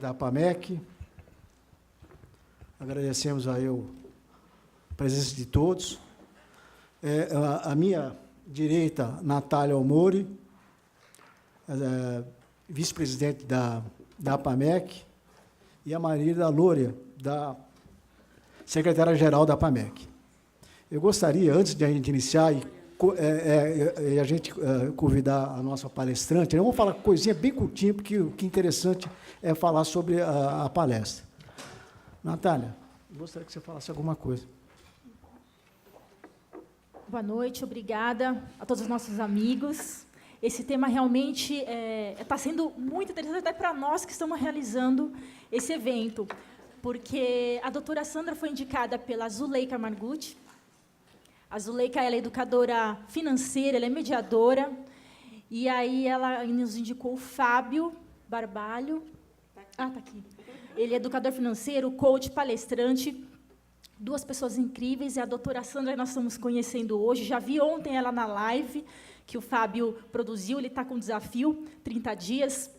da APAMEC. Agradecemos aí a presença de todos. A minha direita, Natália Almori, vice-presidente da APAMEC, e a Marília Lúria, da secretária-geral da APAMEC. Eu gostaria, antes de a gente iniciar, e a gente convidar a nossa palestrante, eu vou falar coisinha bem curtinha, porque o que é interessante é falar sobre a palestra. Natália, gostaria que você falasse alguma coisa. Boa noite, obrigada a todos os nossos amigos. Esse tema realmente está sendo muito interessante até para nós que estamos realizando esse evento, porque a doutora Sandra foi indicada pela Zuleika Margutti. A Zuleika, ela é educadora financeira, ela é mediadora, e aí ela nos indicou o Fábio Barbalho. Ah, está aqui. Ele é educador financeiro, coach, palestrante, duas pessoas incríveis, e a doutora Sandra que nós estamos conhecendo hoje. Já vi ontem ela na live que o Fábio produziu, ele está com um desafio, 30 dias,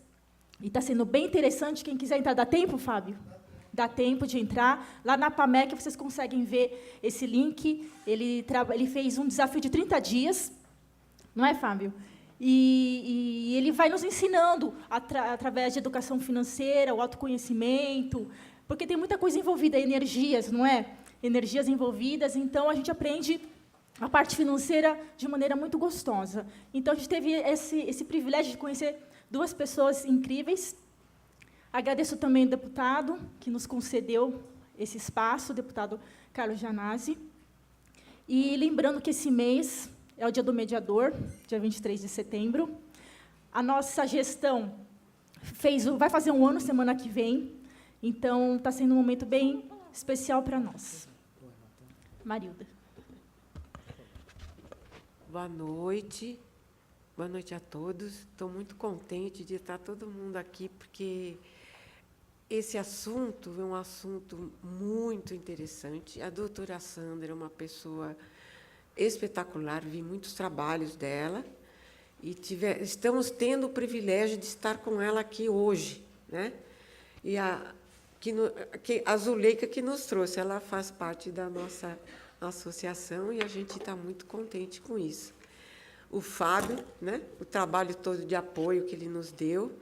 e está sendo bem interessante. Quem quiser entrar, dá tempo, Fábio? Dá tempo de entrar. Lá na APAMEC, vocês conseguem ver esse link. Ele fez um desafio de 30 dias, não é, Fábio? E ele vai nos ensinando, através de educação financeira, o autoconhecimento, porque tem muita coisa envolvida, energias, não é? Energias envolvidas, então a gente aprende a parte financeira de maneira muito gostosa. Então, a gente teve esse privilégio de conhecer duas pessoas incríveis. Agradeço também o deputado que nos concedeu esse espaço, o deputado Carlos Gianazzi. E lembrando que esse mês é o Dia do Mediador, dia 23 de setembro. A nossa gestão vai fazer um ano semana que vem, então está sendo um momento bem especial para nós. Marilda. Boa noite a todos. Estou muito contente de estar todo mundo aqui, porque esse assunto é um assunto muito interessante. A doutora Sandra é uma pessoa espetacular, vi muitos trabalhos dela, e estamos tendo o privilégio de estar com ela aqui hoje, né? E a Zuleika que nos trouxe, ela faz parte da nossa associação, e a gente está muito contente com isso. O Fábio, né, o trabalho todo de apoio que ele nos deu.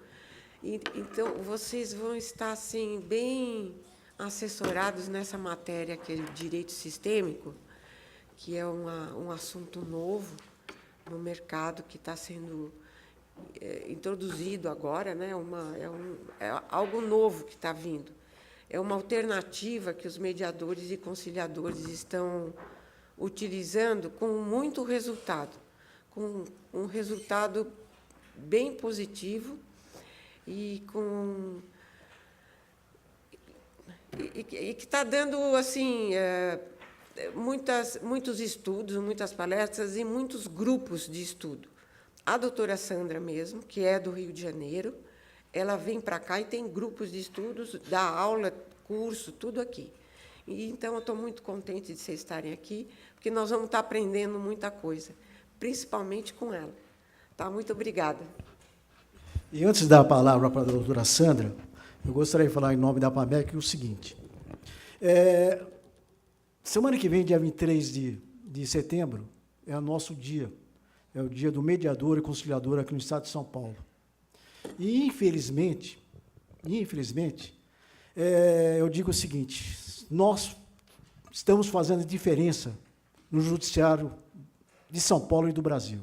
Então, vocês vão estar assim, bem assessorados nessa matéria, que é o direito sistêmico, que é um assunto novo no mercado, que está sendo introduzido agora, né? É algo novo que está vindo. É uma alternativa que os mediadores e conciliadores estão utilizando com muito resultado, com um resultado bem positivo e que está dando assim muitos estudos, muitas palestras e muitos grupos de estudo. A doutora Sandra mesmo, que é do Rio de Janeiro, ela vem para cá e tem grupos de estudos, dá aula, curso, tudo aqui. E, então, eu estou muito contente de vocês estarem aqui, porque nós vamos estar aprendendo muita coisa, principalmente com ela. Tá? Muito obrigada. E antes de dar a palavra para a doutora Sandra, eu gostaria de falar em nome da APAMEC o seguinte. Semana que vem, dia 23 de setembro, é o nosso dia. É o dia do mediador e conciliador aqui no estado de São Paulo. E, infelizmente, eu digo o seguinte, nós estamos fazendo diferença no judiciário de São Paulo e do Brasil.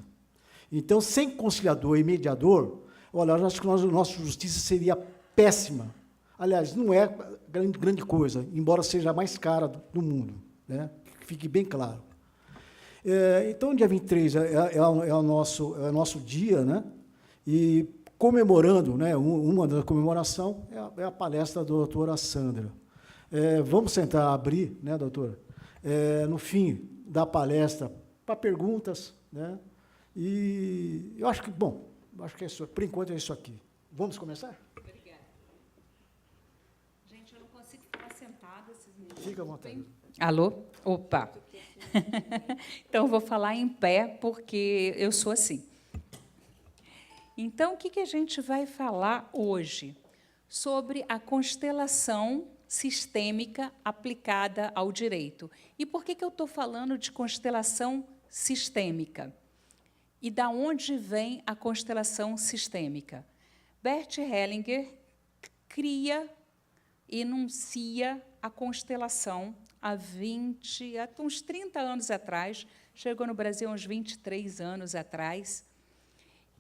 Então, sem conciliador e mediador, olha, eu acho que a nossa justiça seria péssima. Aliás, não é grande coisa, embora seja a mais cara do mundo, né? Fique bem claro. Então, dia 23 é o nosso dia, né? E comemorando, né, uma da comemoração é a palestra da doutora Sandra. Vamos tentar abrir, né, doutora, no fim da palestra, para perguntas, né? E eu acho que, bom, acho que por enquanto é isso aqui. Vamos começar? Obrigada. Gente, eu não consigo ficar sentada esses minutos. Fica à vontade. Alô? Opa! Então, eu vou falar em pé, porque eu sou assim. Então, o que a gente vai falar hoje? sobre a constelação sistêmica aplicada ao direito. E por que eu estou falando de constelação sistêmica? E da onde vem a constelação sistêmica? Bert Hellinger cria, enuncia a constelação há uns 30 anos atrás, chegou no Brasil uns 23 anos atrás,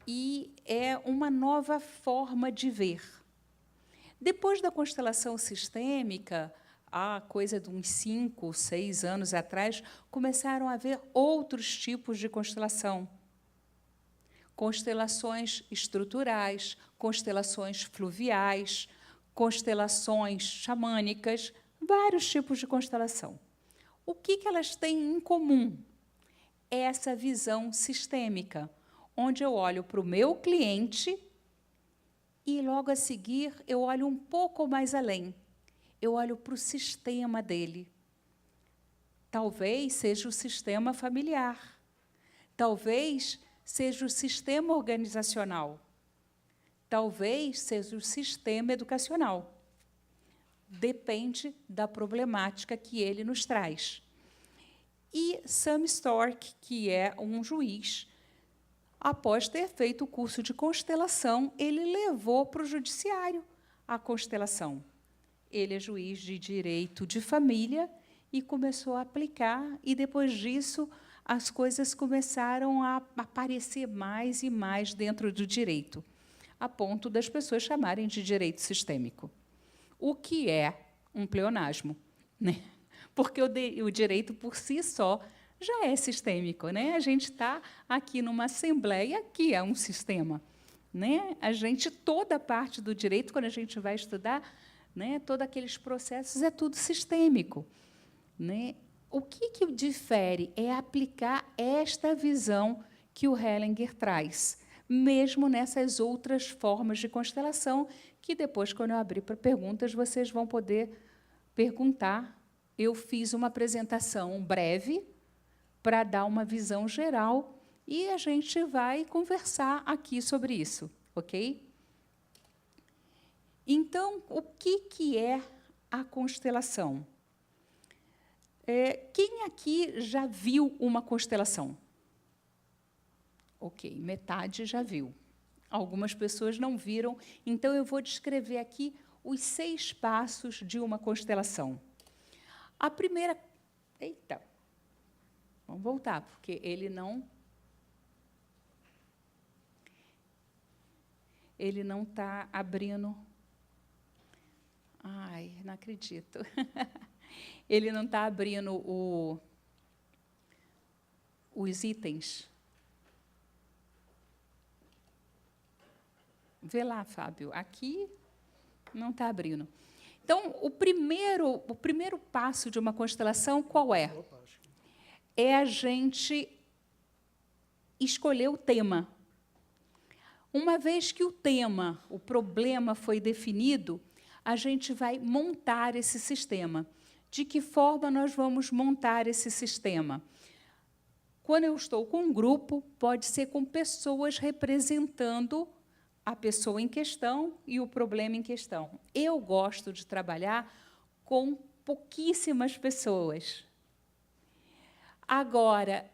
e é uma nova forma de ver. Depois da constelação sistêmica, há coisa de uns 5, 6 anos atrás, começaram a haver outros tipos de constelação. Constelações estruturais, constelações fluviais, constelações xamânicas, vários tipos de constelação. O que elas têm em comum? É essa visão sistêmica, onde eu olho para o meu cliente e, logo a seguir, eu olho um pouco mais além. Eu olho para o sistema dele. Talvez seja o sistema familiar. Talvez seja o sistema organizacional. Talvez seja o sistema educacional. Depende da problemática que ele nos traz. E Sam Stork, que é um juiz, após ter feito o curso de constelação, ele levou para o judiciário a constelação. Ele é juiz de direito de família e começou a aplicar, e, depois disso, as coisas começaram a aparecer mais e mais dentro do direito, a ponto das pessoas chamarem de direito sistêmico. O que é um pleonasmo, né? Porque o direito, por si só, já é sistêmico, né? A gente está aqui numa assembleia que é um sistema, né? Toda a parte do direito, quando a gente vai estudar, né, todos aqueles processos, é tudo sistêmico, né? O que difere é aplicar esta visão que o Hellinger traz, mesmo nessas outras formas de constelação, que depois, quando eu abrir para perguntas, vocês vão poder perguntar. Eu fiz uma apresentação breve para dar uma visão geral e a gente vai conversar aqui sobre isso, ok? Então, o que é a constelação? Quem aqui já viu uma constelação? Ok, metade já viu. Algumas pessoas não viram, então eu vou descrever aqui os 6 passos de uma constelação. A primeira... Eita! Vamos voltar, porque ele não está abrindo... Ai, não acredito. Ele não está abrindo os itens. Vê lá, Fábio. Aqui não está abrindo. Então, o primeiro passo de uma constelação, qual é? É a gente escolher o tema. Uma vez que o tema, o problema foi definido, a gente vai montar esse sistema. De que forma nós vamos montar esse sistema? Quando eu estou com um grupo, pode ser com pessoas representando a pessoa em questão e o problema em questão. Eu gosto de trabalhar com pouquíssimas pessoas. Agora,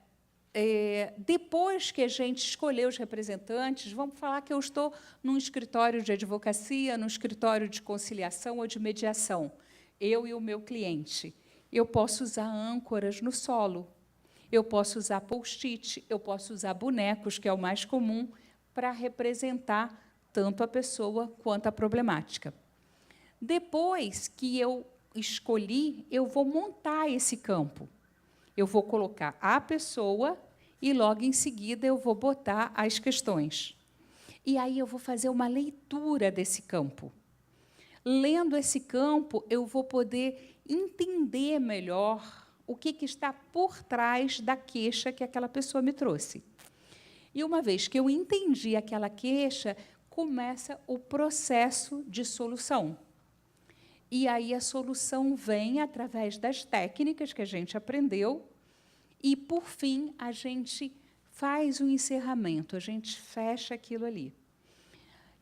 depois que a gente escolher os representantes, vamos falar que eu estou num escritório de advocacia, num escritório de conciliação ou de mediação, eu e o meu cliente. Eu posso usar âncoras no solo, eu posso usar post-it, eu posso usar bonecos, que é o mais comum, para representar tanto a pessoa quanto a problemática. Depois que eu escolhi, eu vou montar esse campo. Eu vou colocar a pessoa e, logo em seguida, eu vou botar as questões. E aí eu vou fazer uma leitura desse campo. Lendo esse campo, eu vou poder entender melhor o que está por trás da queixa que aquela pessoa me trouxe. E, uma vez que eu entendi aquela queixa, começa o processo de solução. E aí a solução vem através das técnicas que a gente aprendeu e, por fim, a gente faz o encerramento, a gente fecha aquilo ali.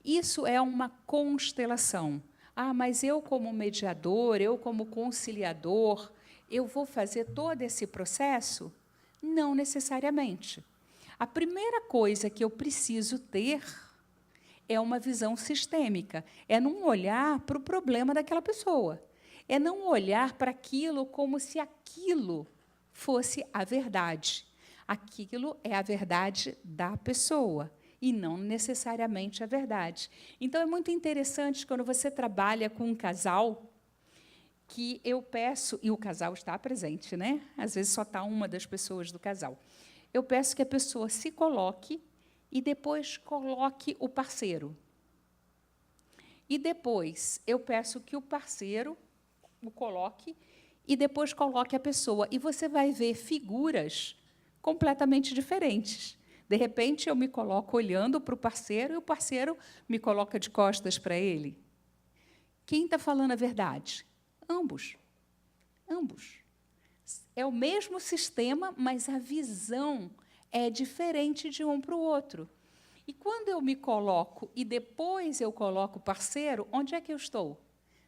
Isso é uma constelação. Ah, mas eu como mediador, eu como conciliador, eu vou fazer todo esse processo? Não necessariamente. A primeira coisa que eu preciso ter é uma visão sistêmica, é não olhar para o problema daquela pessoa, é não olhar para aquilo como se aquilo fosse a verdade. Aquilo é a verdade da pessoa, e não necessariamente a verdade. Então, é muito interessante quando você trabalha com um casal, que eu peço, e o casal está presente, né? Às vezes só está uma das pessoas do casal. Eu peço que a pessoa se coloque e depois coloque o parceiro. E depois eu peço que o parceiro o coloque e depois coloque a pessoa. E você vai ver figuras completamente diferentes. De repente, eu me coloco olhando para o parceiro e o parceiro me coloca de costas para ele. Quem está falando a verdade? Ambos. Ambos. É o mesmo sistema, mas a visão é diferente de um para o outro. E quando eu me coloco e depois eu coloco o parceiro, onde é que eu estou?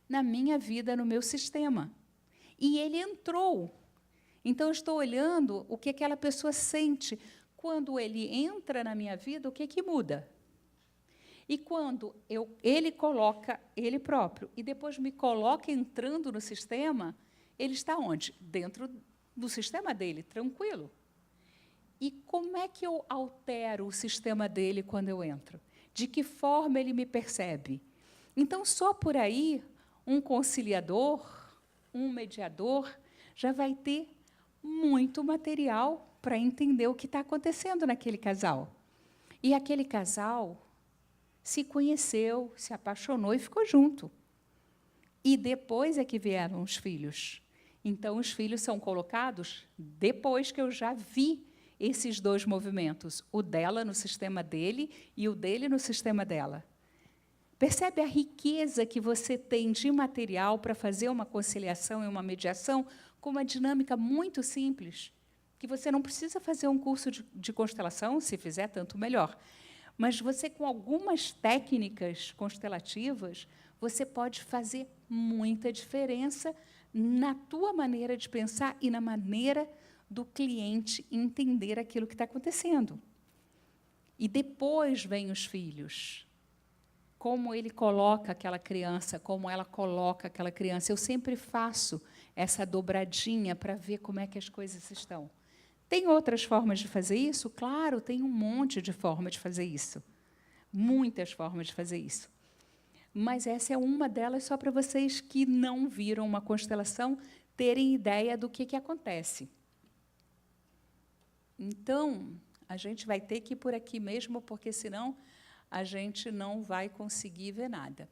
Na minha vida, no meu sistema. E ele entrou. Então, eu estou olhando o que aquela pessoa sente. Quando ele entra na minha vida, o que muda? E quando ele coloca ele próprio e depois me coloca entrando no sistema, ele está onde? Dentro do sistema dele, tranquilo. E como é que eu altero o sistema dele quando eu entro? De que forma ele me percebe? Então, só por aí, um conciliador, um mediador, já vai ter muito material para entender o que está acontecendo naquele casal. E aquele casal se conheceu, se apaixonou e ficou junto. E depois é que vieram os filhos. Então, os filhos são colocados depois que eu já vi esses dois movimentos, o dela no sistema dele e o dele no sistema dela. Percebe a riqueza que você tem de material para fazer uma conciliação e uma mediação com uma dinâmica muito simples, que você não precisa fazer um curso de constelação, se fizer, tanto melhor. Mas você, com algumas técnicas constelativas, você pode fazer muita diferença na tua maneira de pensar e na maneira do cliente entender aquilo que está acontecendo. E depois vêm os filhos. Como ele coloca aquela criança, como ela coloca aquela criança. Eu sempre faço essa dobradinha para ver como é que as coisas estão. Tem outras formas de fazer isso? Claro, tem um monte de formas de fazer isso. Muitas formas de fazer isso. Mas essa é uma delas, só para vocês que não viram uma constelação terem ideia do que acontece. Então, a gente vai ter que ir por aqui mesmo, porque, senão, a gente não vai conseguir ver nada.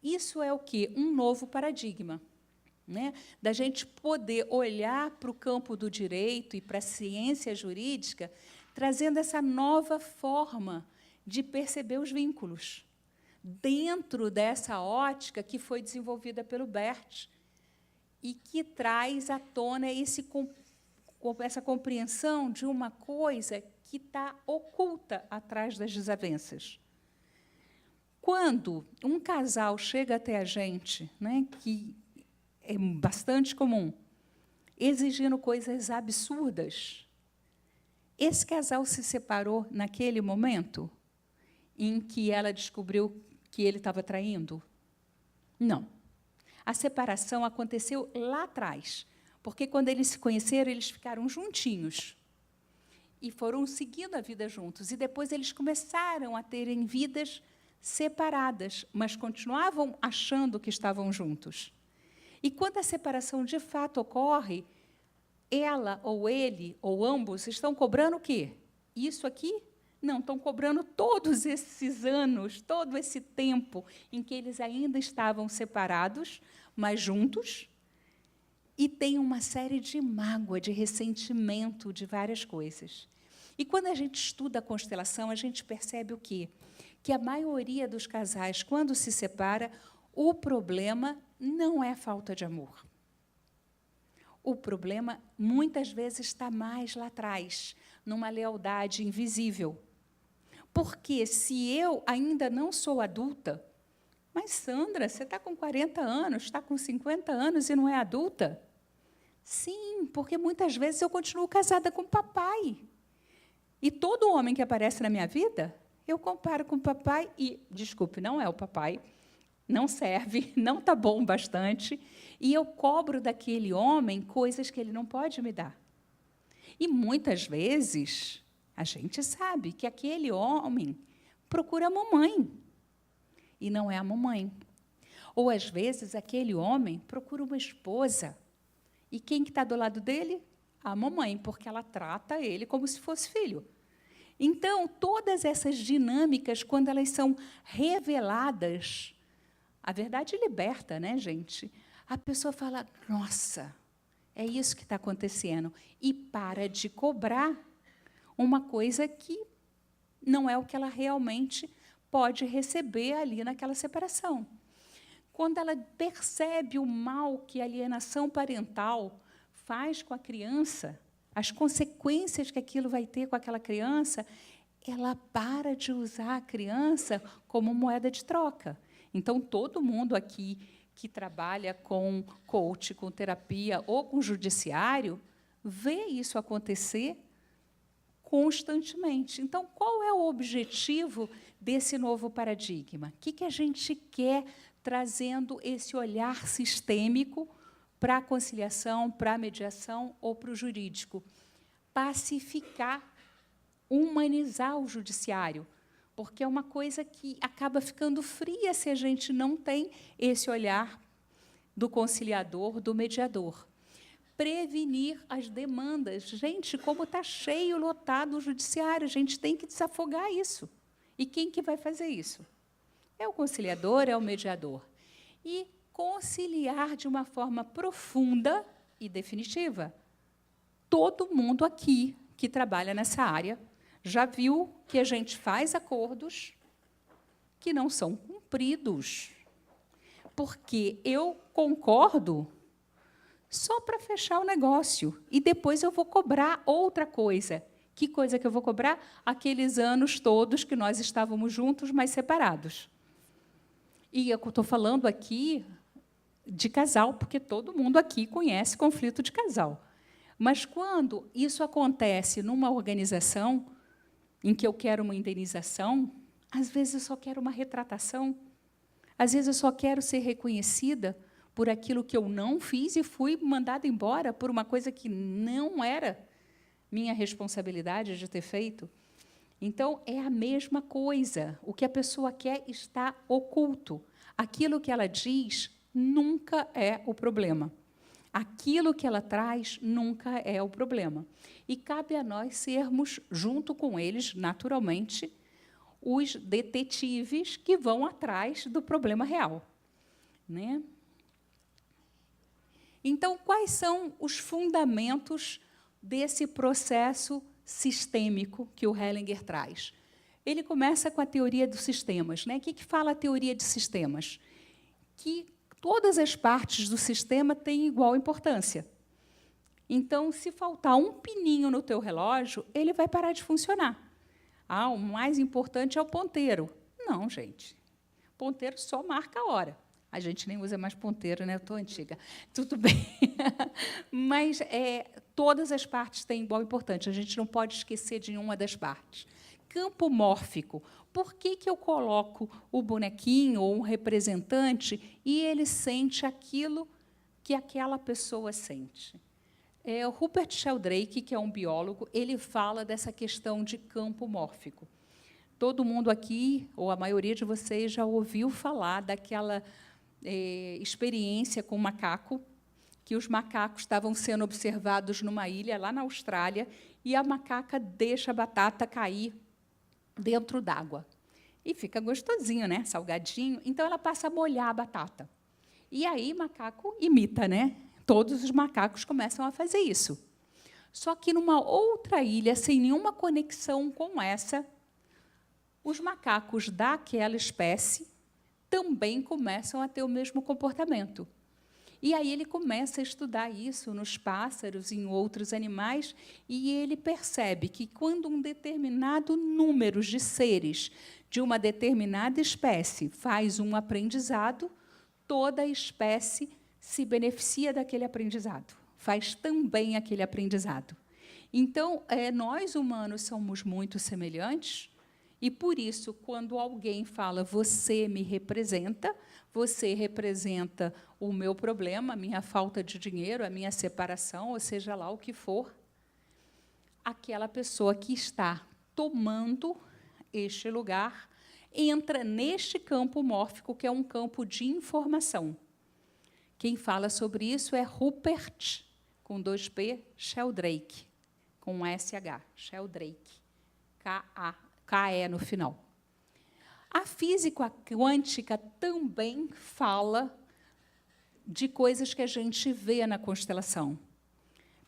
Isso é o quê? Um novo paradigma. Né? Da gente poder olhar para o campo do direito e para a ciência jurídica, trazendo essa nova forma de perceber os vínculos, dentro dessa ótica que foi desenvolvida pelo Bert, e que traz à tona essa compreensão de uma coisa que está oculta atrás das desavenças. Quando um casal chega até a gente, né, que é bastante comum, exigindo coisas absurdas, esse casal se separou naquele momento em que ela descobriu que ele estava traindo? Não. A separação aconteceu lá atrás, porque, quando eles se conheceram, eles ficaram juntinhos e foram seguindo a vida juntos. E depois eles começaram a terem vidas separadas, mas continuavam achando que estavam juntos. E, quando a separação de fato ocorre, ela ou ele, ou ambos, estão cobrando o quê? Isso aqui? Não, estão cobrando todos esses anos, todo esse tempo em que eles ainda estavam separados, mas juntos, e tem uma série de mágoa, de ressentimento, de várias coisas. E, quando a gente estuda a constelação, a gente percebe o quê? Que a maioria dos casais, quando se separa, o problema não é falta de amor. O problema, muitas vezes, está mais lá atrás, numa lealdade invisível. Porque se eu ainda não sou adulta, mas, Sandra, você está com 40 anos, está com 50 anos e não é adulta? Sim, porque muitas vezes eu continuo casada com o papai. E todo homem que aparece na minha vida, eu comparo com o papai e, desculpe, não é o papai, não serve, não está bom bastante, e eu cobro daquele homem coisas que ele não pode me dar. E, muitas vezes, a gente sabe que aquele homem procura a mamãe, e não é a mamãe. Ou, às vezes, aquele homem procura uma esposa, e quem que está do lado dele? A mamãe, porque ela trata ele como se fosse filho. Então, todas essas dinâmicas, quando elas são reveladas, a verdade liberta, né, gente? A pessoa fala, nossa, é isso que está acontecendo, e para de cobrar uma coisa que não é o que ela realmente pode receber ali naquela separação. Quando ela percebe o mal que a alienação parental faz com a criança, as consequências que aquilo vai ter com aquela criança, ela para de usar a criança como moeda de troca. Então, todo mundo aqui que trabalha com coach, com terapia ou com judiciário, vê isso acontecer constantemente. Então, qual é o objetivo desse novo paradigma? O que a gente quer trazendo esse olhar sistêmico para a conciliação, para a mediação ou para o jurídico? Pacificar, humanizar o judiciário, porque é uma coisa que acaba ficando fria se a gente não tem esse olhar do conciliador, do mediador. Prevenir as demandas. Gente, como está cheio, lotado o judiciário, a gente tem que desafogar isso. E quem que vai fazer isso? É o conciliador, é o mediador. E conciliar de uma forma profunda e definitiva. Todo mundo aqui que trabalha nessa área já viu que a gente faz acordos que não são cumpridos, porque eu concordo só para fechar o negócio, e depois eu vou cobrar outra coisa. Que coisa que eu vou cobrar? Aqueles anos todos que nós estávamos juntos, mas separados. E eu estou falando aqui de casal, porque todo mundo aqui conhece conflito de casal. Mas, quando isso acontece numa organização em que eu quero uma indenização, às vezes eu só quero uma retratação, às vezes eu só quero ser reconhecida por aquilo que eu não fiz e fui mandada embora por uma coisa que não era minha responsabilidade de ter feito. Então, é a mesma coisa. O que a pessoa quer está oculto. Aquilo que ela diz nunca é o problema. Aquilo que ela traz nunca é o problema. E cabe a nós sermos, junto com eles, naturalmente, os detetives que vão atrás do problema real, né? Então, quais são os fundamentos desse processo sistêmico que o Hellinger traz? Ele começa com a teoria dos sistemas, né? O que fala a teoria de sistemas? Que todas as partes do sistema têm igual importância. Então, se faltar um pininho no teu relógio, ele vai parar de funcionar. Ah, o mais importante é o ponteiro. Não, gente. Ponteiro só marca a hora. A gente nem usa mais ponteiro, né? Eu estou antiga. Tudo bem. Mas todas as partes têm igual importância. A gente não pode esquecer de nenhuma das partes. Campo mórfico. Por que eu coloco o bonequinho ou um representante e ele sente aquilo que aquela pessoa sente? O Rupert Sheldrake, que é um biólogo, ele fala dessa questão de campo mórfico. Todo mundo aqui, ou a maioria de vocês, já ouviu falar daquela experiência com macaco, que os macacos estavam sendo observados numa ilha, lá na Austrália, e a macaca deixa a batata cair dentro d'água. E fica gostosinho, né? Salgadinho. Então, ela passa a molhar a batata. E aí, macaco imita, né? Todos os macacos começam a fazer isso. Só que, numa outra ilha, sem nenhuma conexão com essa, os macacos daquela espécie também começam a ter o mesmo comportamento. E aí ele começa a estudar isso nos pássaros e em outros animais, e ele percebe que, quando um determinado número de seres de uma determinada espécie faz um aprendizado, toda a espécie se beneficia daquele aprendizado, faz também aquele aprendizado. Então, nós, humanos, somos muito semelhantes, e, por isso, quando alguém fala, você me representa, você representa o meu problema, a minha falta de dinheiro, a minha separação, ou seja lá o que for, aquela pessoa que está tomando este lugar entra neste campo mórfico, que é um campo de informação. Quem fala sobre isso é Rupert, com 2P, Sheldrake, com SH, Sheldrake, K-E no final. A física quântica também fala de coisas que a gente vê na constelação.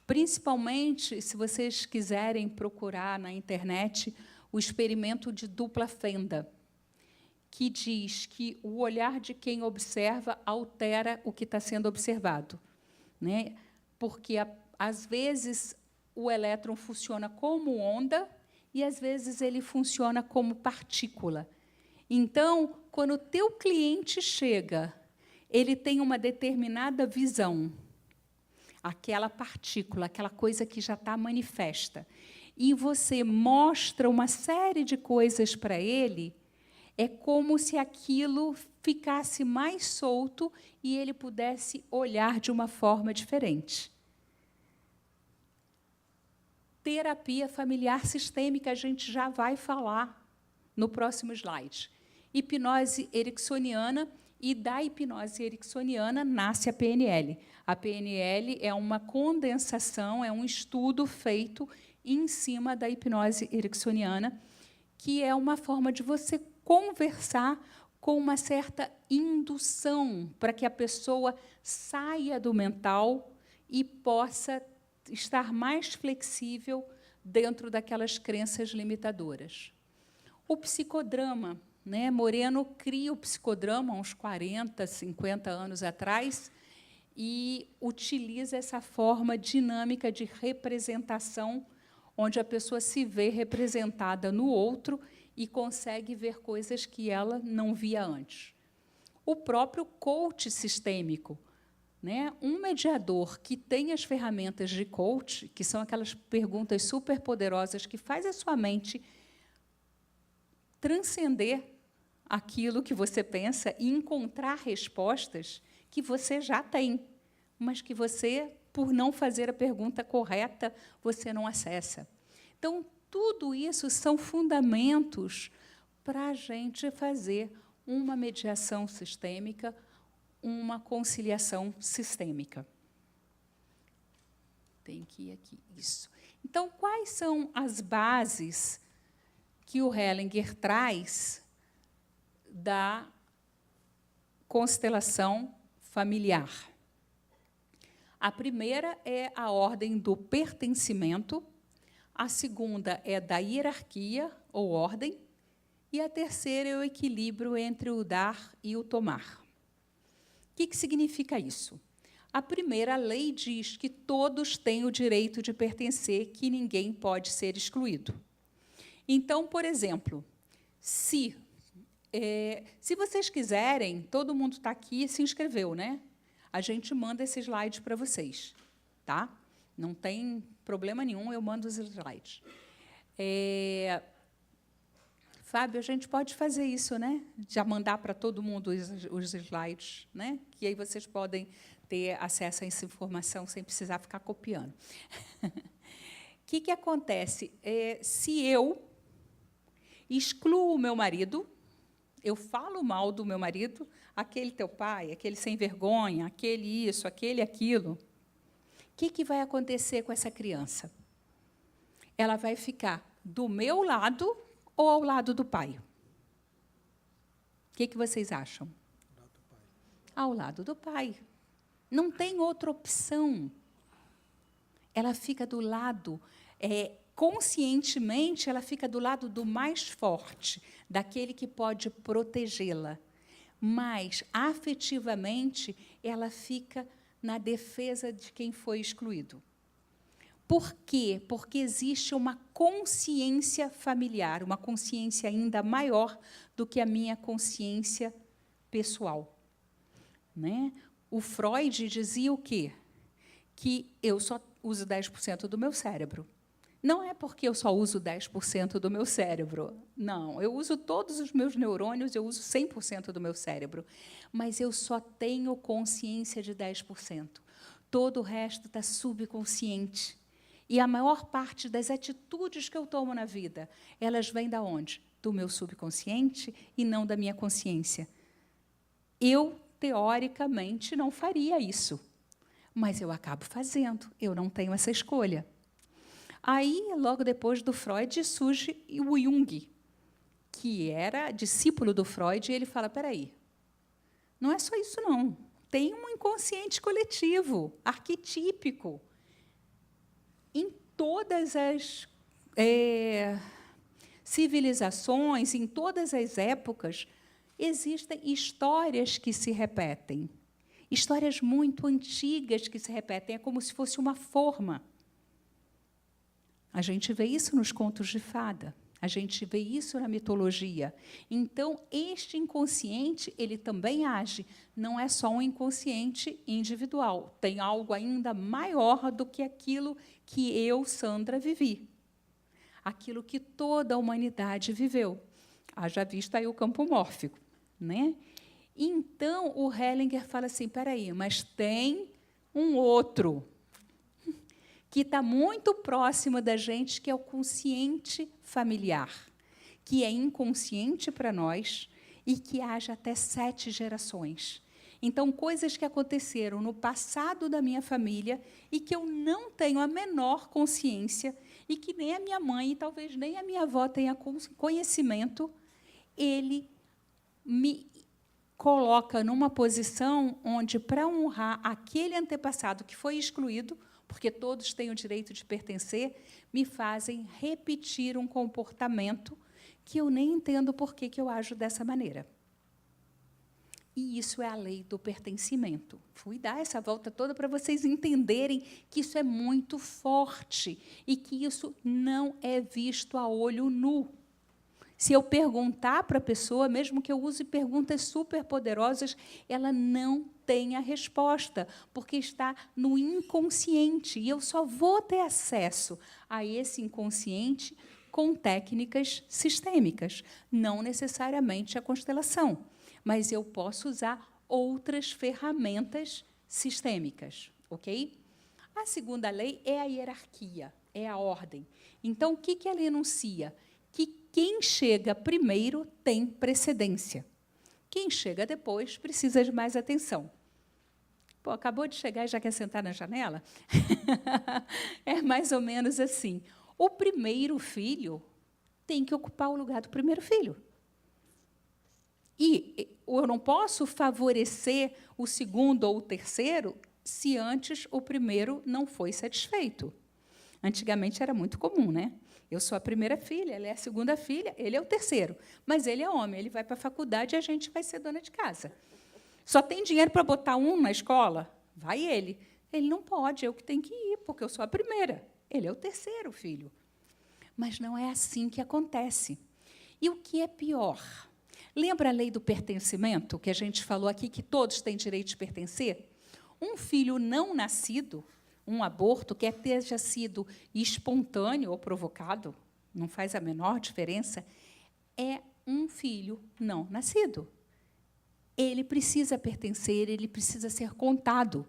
Principalmente, se vocês quiserem procurar na internet, o experimento de dupla fenda, que diz que o olhar de quem observa altera o que está sendo observado, né? Porque, às vezes, o elétron funciona como onda e, às vezes, ele funciona como partícula. Então, quando o teu cliente chega, ele tem uma determinada visão, aquela partícula, aquela coisa que já está manifesta, e você mostra uma série de coisas para ele, é como se aquilo ficasse mais solto e ele pudesse olhar de uma forma diferente. Terapia familiar sistêmica, a gente já vai falar no próximo slide. Hipnose ericksoniana, e da hipnose ericksoniana nasce a PNL. A PNL é uma condensação, é um estudo feito em cima da hipnose ericksoniana, que é uma forma de você conversar com uma certa indução para que a pessoa saia do mental e possa estar mais flexível dentro daquelas crenças limitadoras. O psicodrama, né? Moreno cria o psicodrama há uns 40, 50 anos atrás e utiliza essa forma dinâmica de representação, onde a pessoa se vê representada no outro e consegue ver coisas que ela não via antes. O próprio coach sistêmico, né? Um mediador que tem as ferramentas de coach, que são aquelas perguntas superpoderosas que faz a sua mente transcender aquilo que você pensa e encontrar respostas que você já tem, mas que você, por não fazer a pergunta correta, você não acessa. Então, tudo isso são fundamentos para a gente fazer uma mediação sistêmica, uma conciliação sistêmica. Tem que ir aqui, isso. Então, quais são as bases que o Hellinger traz da constelação familiar? A primeira é a ordem do pertencimento, a segunda é da hierarquia, ou ordem, e a terceira é o equilíbrio entre o dar e o tomar. O que significa isso? A primeira lei diz que todos têm o direito de pertencer, que ninguém pode ser excluído. Então, por exemplo, se vocês quiserem, todo mundo está aqui e se inscreveu, né? A gente manda esse slide para vocês, tá? Não tem problema nenhum, eu mando os slides. Fábio, a gente pode fazer isso, né? Já mandar para todo mundo os slides, né? Que aí vocês podem ter acesso a essa informação sem precisar ficar copiando. O que acontece? Se eu excluo o meu marido, eu falo mal do meu marido, aquele teu pai, aquele sem vergonha, aquele isso, aquele aquilo, o que vai acontecer com essa criança? Ela vai ficar do meu lado ou ao lado do pai? O que vocês acham? Ao lado do pai. Não tem outra opção. Ela fica do lado, conscientemente, ela fica do lado do mais forte, daquele que pode protegê-la. Mas, afetivamente, ela fica na defesa de quem foi excluído. Por quê? Porque existe uma consciência familiar, uma consciência ainda maior do que a minha consciência pessoal. Né? O Freud dizia o quê? Que eu só uso 10% do meu cérebro. Não é porque eu só uso 10% do meu cérebro. Não, eu uso todos os meus neurônios, eu uso 100% do meu cérebro. Mas eu só tenho consciência de 10%. Todo o resto está subconsciente. E a maior parte das atitudes que eu tomo na vida, elas vêm da onde? Do meu subconsciente e não da minha consciência. Eu, teoricamente, não faria isso, mas eu acabo fazendo, eu não tenho essa escolha. Aí, logo depois do Freud, surge o Jung, que era discípulo do Freud, e ele fala, espera aí, não é só isso, não. Tem um inconsciente coletivo, arquetípico. Em todas as civilizações, em todas as épocas, existem histórias que se repetem. Histórias muito antigas que se repetem, é como se fosse uma forma. A gente vê isso nos contos de fada, a gente vê isso na mitologia. Então, este inconsciente, ele também age, não é só um inconsciente individual, tem algo ainda maior do que aquilo que eu, Sandra, vivi. Aquilo que toda a humanidade viveu. Haja visto aí o campo mórfico. Né? Então, o Hellinger fala assim, espera aí, mas tem um outro que está muito próximo da gente, que é o consciente familiar, que é inconsciente para nós e que age até 7 gerações. Então, coisas que aconteceram no passado da minha família e que eu não tenho a menor consciência e que nem a minha mãe e talvez nem a minha avó tenha conhecimento, ele me coloca numa posição onde, para honrar aquele antepassado que foi excluído, porque todos têm o direito de pertencer, me fazem repetir um comportamento que eu nem entendo por que eu ajo dessa maneira. E isso é a lei do pertencimento. Fui dar essa volta toda para vocês entenderem que isso é muito forte e que isso não é visto a olho nu. Se eu perguntar para a pessoa, mesmo que eu use perguntas superpoderosas, ela não tem a resposta, porque está no inconsciente. E eu só vou ter acesso a esse inconsciente com técnicas sistêmicas, não necessariamente a constelação, mas eu posso usar outras ferramentas sistêmicas. Ok? A segunda lei é a hierarquia, é a ordem. Então, o que ela enuncia? Que quem chega primeiro tem precedência. Quem chega depois precisa de mais atenção. Pô, acabou de chegar e já quer sentar na janela? É mais ou menos assim. O primeiro filho tem que ocupar o lugar do primeiro filho. E eu não posso favorecer o segundo ou o terceiro se antes o primeiro não foi satisfeito. Antigamente era muito comum, né? Eu sou a primeira filha, ela é a segunda filha, ele é o terceiro. Mas ele é homem, ele vai para a faculdade e a gente vai ser dona de casa. Só tem dinheiro para botar um na escola? Vai ele. Ele não pode, eu que tenho que ir, porque eu sou a primeira. Ele é o terceiro filho. Mas não é assim que acontece. E o que é pior? Lembra a lei do pertencimento, que a gente falou aqui, que todos têm direito de pertencer? Um filho não nascido, um aborto, quer tenha sido espontâneo ou provocado, não faz a menor diferença, é um filho não nascido. Ele precisa pertencer, ele precisa ser contado.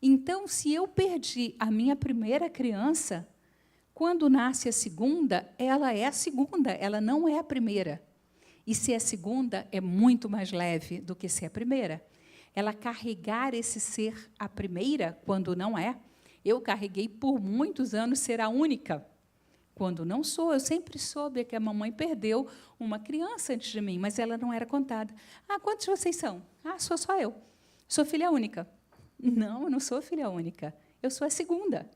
Então, se eu perdi a minha primeira criança, quando nasce a segunda, ela é a segunda, ela não é a primeira. E ser a segunda é muito mais leve do que ser a primeira. Ela carregar esse ser a primeira, quando não é. Eu carreguei por muitos anos ser a única, quando não sou. Eu sempre soube que a mamãe perdeu uma criança antes de mim, mas ela não era contada. Ah, quantos vocês são? Ah, sou só eu. Sou filha única. Não, eu não sou filha única. Eu sou a segunda.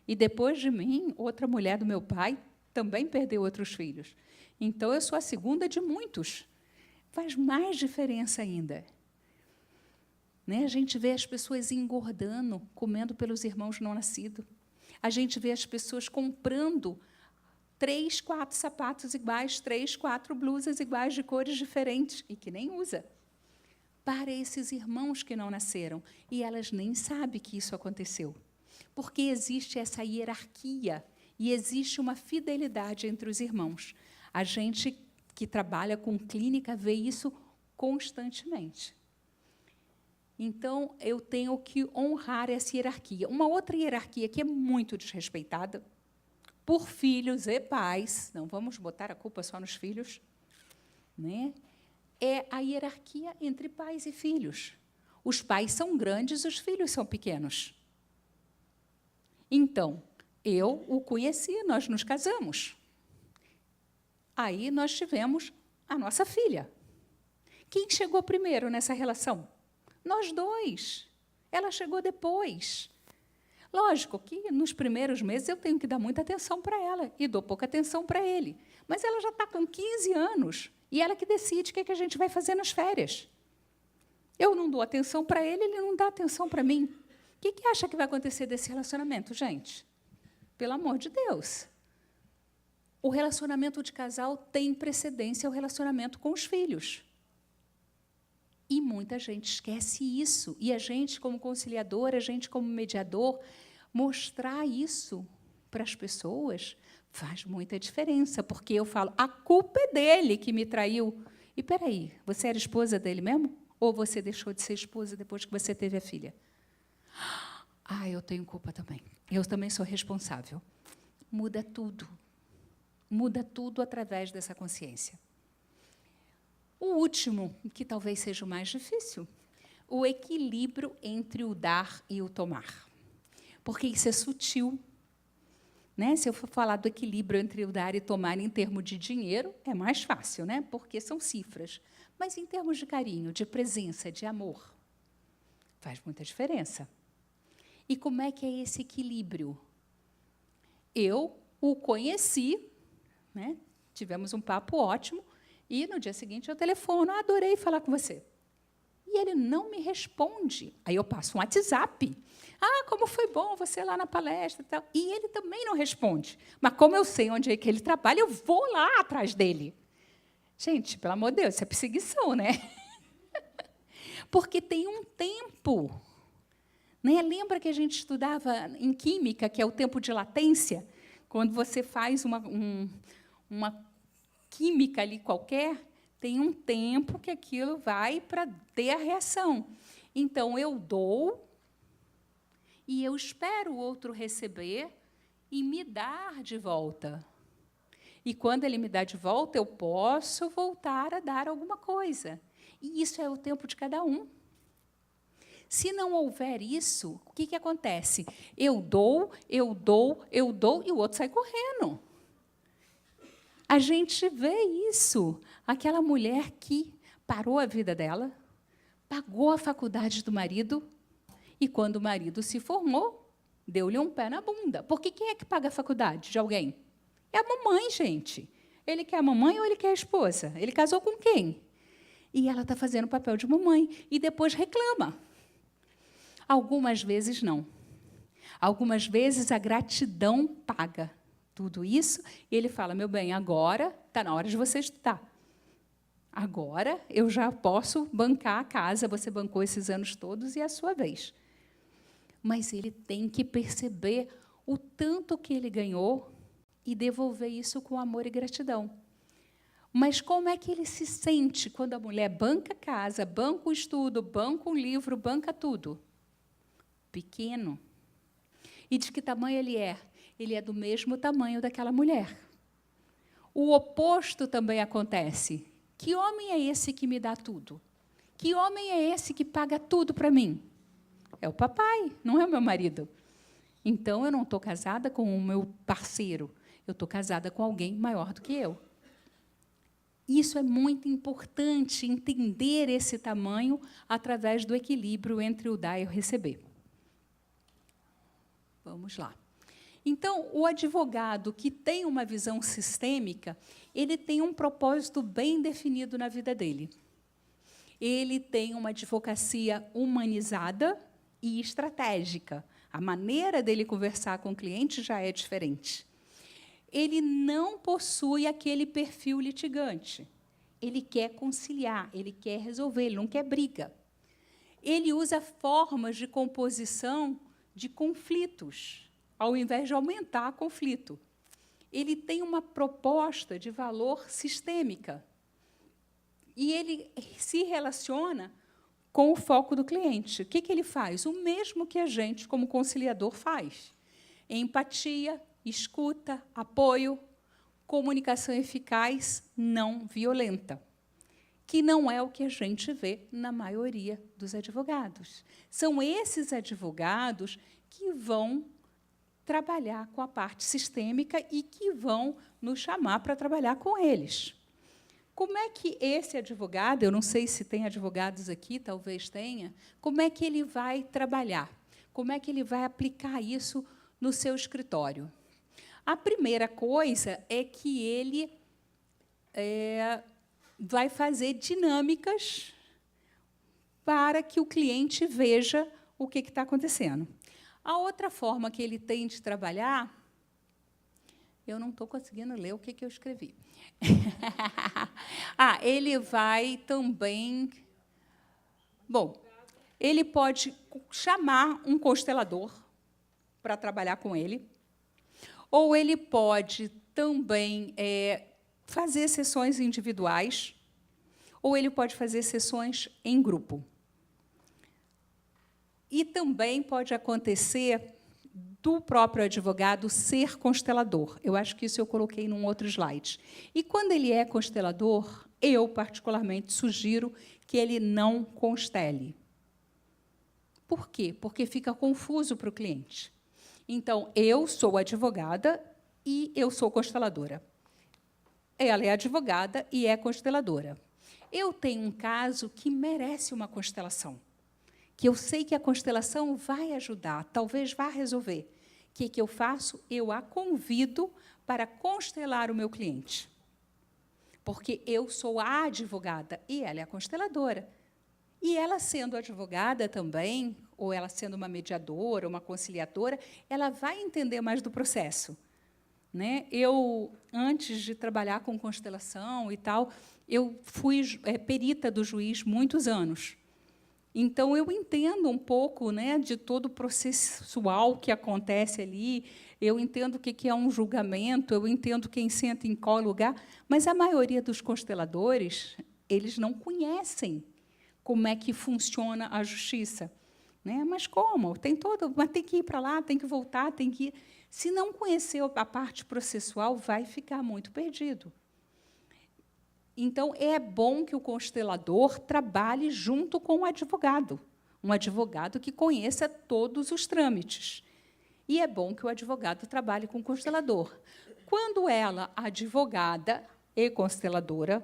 E, depois de mim, outra mulher do meu pai também perdeu outros filhos. Então, eu sou a segunda de muitos. Faz mais diferença ainda. né? A gente vê as pessoas engordando, comendo pelos irmãos não nascidos. A gente vê as pessoas comprando 3, 4 sapatos iguais, 3, 4 blusas iguais de cores diferentes e que nem usa, para esses irmãos que não nasceram. E elas nem sabem que isso aconteceu, porque existe essa hierarquia e existe uma fidelidade entre os irmãos. A gente que trabalha com clínica vê isso constantemente. Então, eu tenho que honrar essa hierarquia. Uma outra hierarquia que é muito desrespeitada por filhos e pais, não vamos botar a culpa só nos filhos, né? É a hierarquia entre pais e filhos. Os pais são grandes, os filhos são pequenos. Então, eu o conheci, nós nos casamos. Aí nós tivemos a nossa filha. Quem chegou primeiro nessa relação? Nós dois. Ela chegou depois. Lógico que, nos primeiros meses, eu tenho que dar muita atenção para ela e dou pouca atenção para ele. Mas ela já está com 15 anos e ela que decide o que a gente vai fazer nas férias. Eu não dou atenção para ele, ele não dá atenção para mim. O que acha que vai acontecer desse relacionamento, gente? Pelo amor de Deus. O relacionamento de casal tem precedência ao relacionamento com os filhos. E muita gente esquece isso. E a gente, como conciliador, a gente, como mediador, mostrar isso para as pessoas faz muita diferença, porque eu falo, a culpa é dele que me traiu. E, peraí, você era esposa dele mesmo? Ou você deixou de ser esposa depois que você teve a filha? Ah, eu tenho culpa também. Eu também sou responsável. Muda tudo. Muda tudo através dessa consciência. O último, que talvez seja o mais difícil, o equilíbrio entre o dar e o tomar. Porque isso é sutil. Né? Se eu for falar do equilíbrio entre o dar e tomar em termos de dinheiro, é mais fácil, né? Porque são cifras. Mas, em termos de carinho, de presença, de amor, faz muita diferença. E como é que é esse equilíbrio? Eu o conheci, né? Tivemos um papo ótimo, e, no dia seguinte, eu telefono, adorei falar com você. E ele não me responde. Aí eu passo um WhatsApp. Ah, como foi bom você lá na palestra. E tal. E ele também não responde. Mas, como eu sei onde é que ele trabalha, eu vou lá atrás dele. Gente, pelo amor de Deus, isso é perseguição, né? Porque tem um tempo. Né? Lembra que a gente estudava em química, que é o tempo de latência? Quando você faz uma química ali qualquer, tem um tempo que aquilo vai para ter a reação. Então, eu dou e eu espero o outro receber e me dar de volta. E, quando ele me dá de volta, eu posso voltar a dar alguma coisa. E isso é o tempo de cada um. Se não houver isso, o que acontece? Eu dou, e o outro sai correndo. A gente vê isso. Aquela mulher que parou a vida dela, pagou a faculdade do marido, e, quando o marido se formou, deu-lhe um pé na bunda. Porque quem é que paga a faculdade de alguém? É a mamãe, gente. Ele quer a mamãe ou ele quer a esposa? Ele casou com quem? E ela está fazendo o papel de mamãe, e depois reclama. Algumas vezes, não. Algumas vezes, a gratidão paga tudo isso, e ele fala, meu bem, agora está na hora de você estudar. Agora eu já posso bancar a casa, você bancou esses anos todos, e é a sua vez. Mas ele tem que perceber o tanto que ele ganhou e devolver isso com amor e gratidão. Mas como é que ele se sente quando a mulher banca a casa, banca o estudo, banca um livro, banca tudo? Pequeno. E de que tamanho ele é? Ele é do mesmo tamanho daquela mulher. O oposto também acontece. Que homem é esse que me dá tudo? Que homem é esse que paga tudo para mim? É o papai, não é o meu marido. Então, eu não estou casada com o meu parceiro, eu estou casada com alguém maior do que eu. Isso é muito importante, entender esse tamanho através do equilíbrio entre o dar e o receber. Vamos lá. Então, o advogado que tem uma visão sistêmica, ele tem um propósito bem definido na vida dele. ele tem uma advocacia humanizada e estratégica. A maneira dele conversar com o cliente já é diferente. Ele não possui aquele perfil litigante. Ele quer conciliar, ele quer resolver, ele não quer briga. Ele usa formas de composição de conflitos, ao invés de aumentar conflito. Ele tem uma proposta de valor sistêmica. E ele se relaciona com o foco do cliente. O que ele faz? O mesmo que a gente, como conciliador, faz. Empatia, escuta, apoio, comunicação eficaz, não violenta, que não é o que a gente vê na maioria dos advogados. São esses advogados que vão trabalhar com a parte sistêmica e que vão nos chamar para trabalhar com eles. Como é que esse advogado, eu não sei se tem advogados aqui, talvez tenha, como é que ele vai trabalhar? Como é que ele vai aplicar isso no seu escritório? A primeira coisa é que ele vai fazer dinâmicas para que o cliente veja o que está acontecendo. A outra forma que ele tem de trabalhar, eu não estou conseguindo ler o que eu escrevi. Ele vai também... Bom, ele pode chamar um constelador para trabalhar com ele, ou ele pode também fazer sessões individuais, ou ele pode fazer sessões em grupo. E também pode acontecer do próprio advogado ser constelador. Eu acho que isso eu coloquei num outro slide. E, quando ele é constelador, eu, particularmente, sugiro que ele não constele. Por quê? Porque fica confuso para o cliente. Então, eu sou advogada e eu sou consteladora. Ela é advogada e é consteladora. Eu tenho um caso que merece uma constelação, que eu sei que a constelação vai ajudar, talvez vá resolver. O que eu faço? Eu a convido para constelar o meu cliente. Porque eu sou a advogada e ela é a consteladora. E ela, sendo advogada também, ou ela sendo uma mediadora, uma conciliadora, ela vai entender mais do processo. Né? Eu, antes de trabalhar com constelação e tal, eu fui perita do juiz muitos anos. Então, eu entendo um pouco, né, de todo o processual que acontece ali, eu entendo o que é um julgamento, eu entendo quem senta em qual lugar, mas a maioria dos consteladores, eles não conhecem como é que funciona a justiça. Né? Mas como? Mas tem que ir para lá, tem que voltar, tem que ir. Se não conhecer a parte processual, vai ficar muito perdido. Então, é bom que o constelador trabalhe junto com o advogado, um advogado que conheça todos os trâmites. E é bom que o advogado trabalhe com o constelador. Quando ela, advogada e consteladora,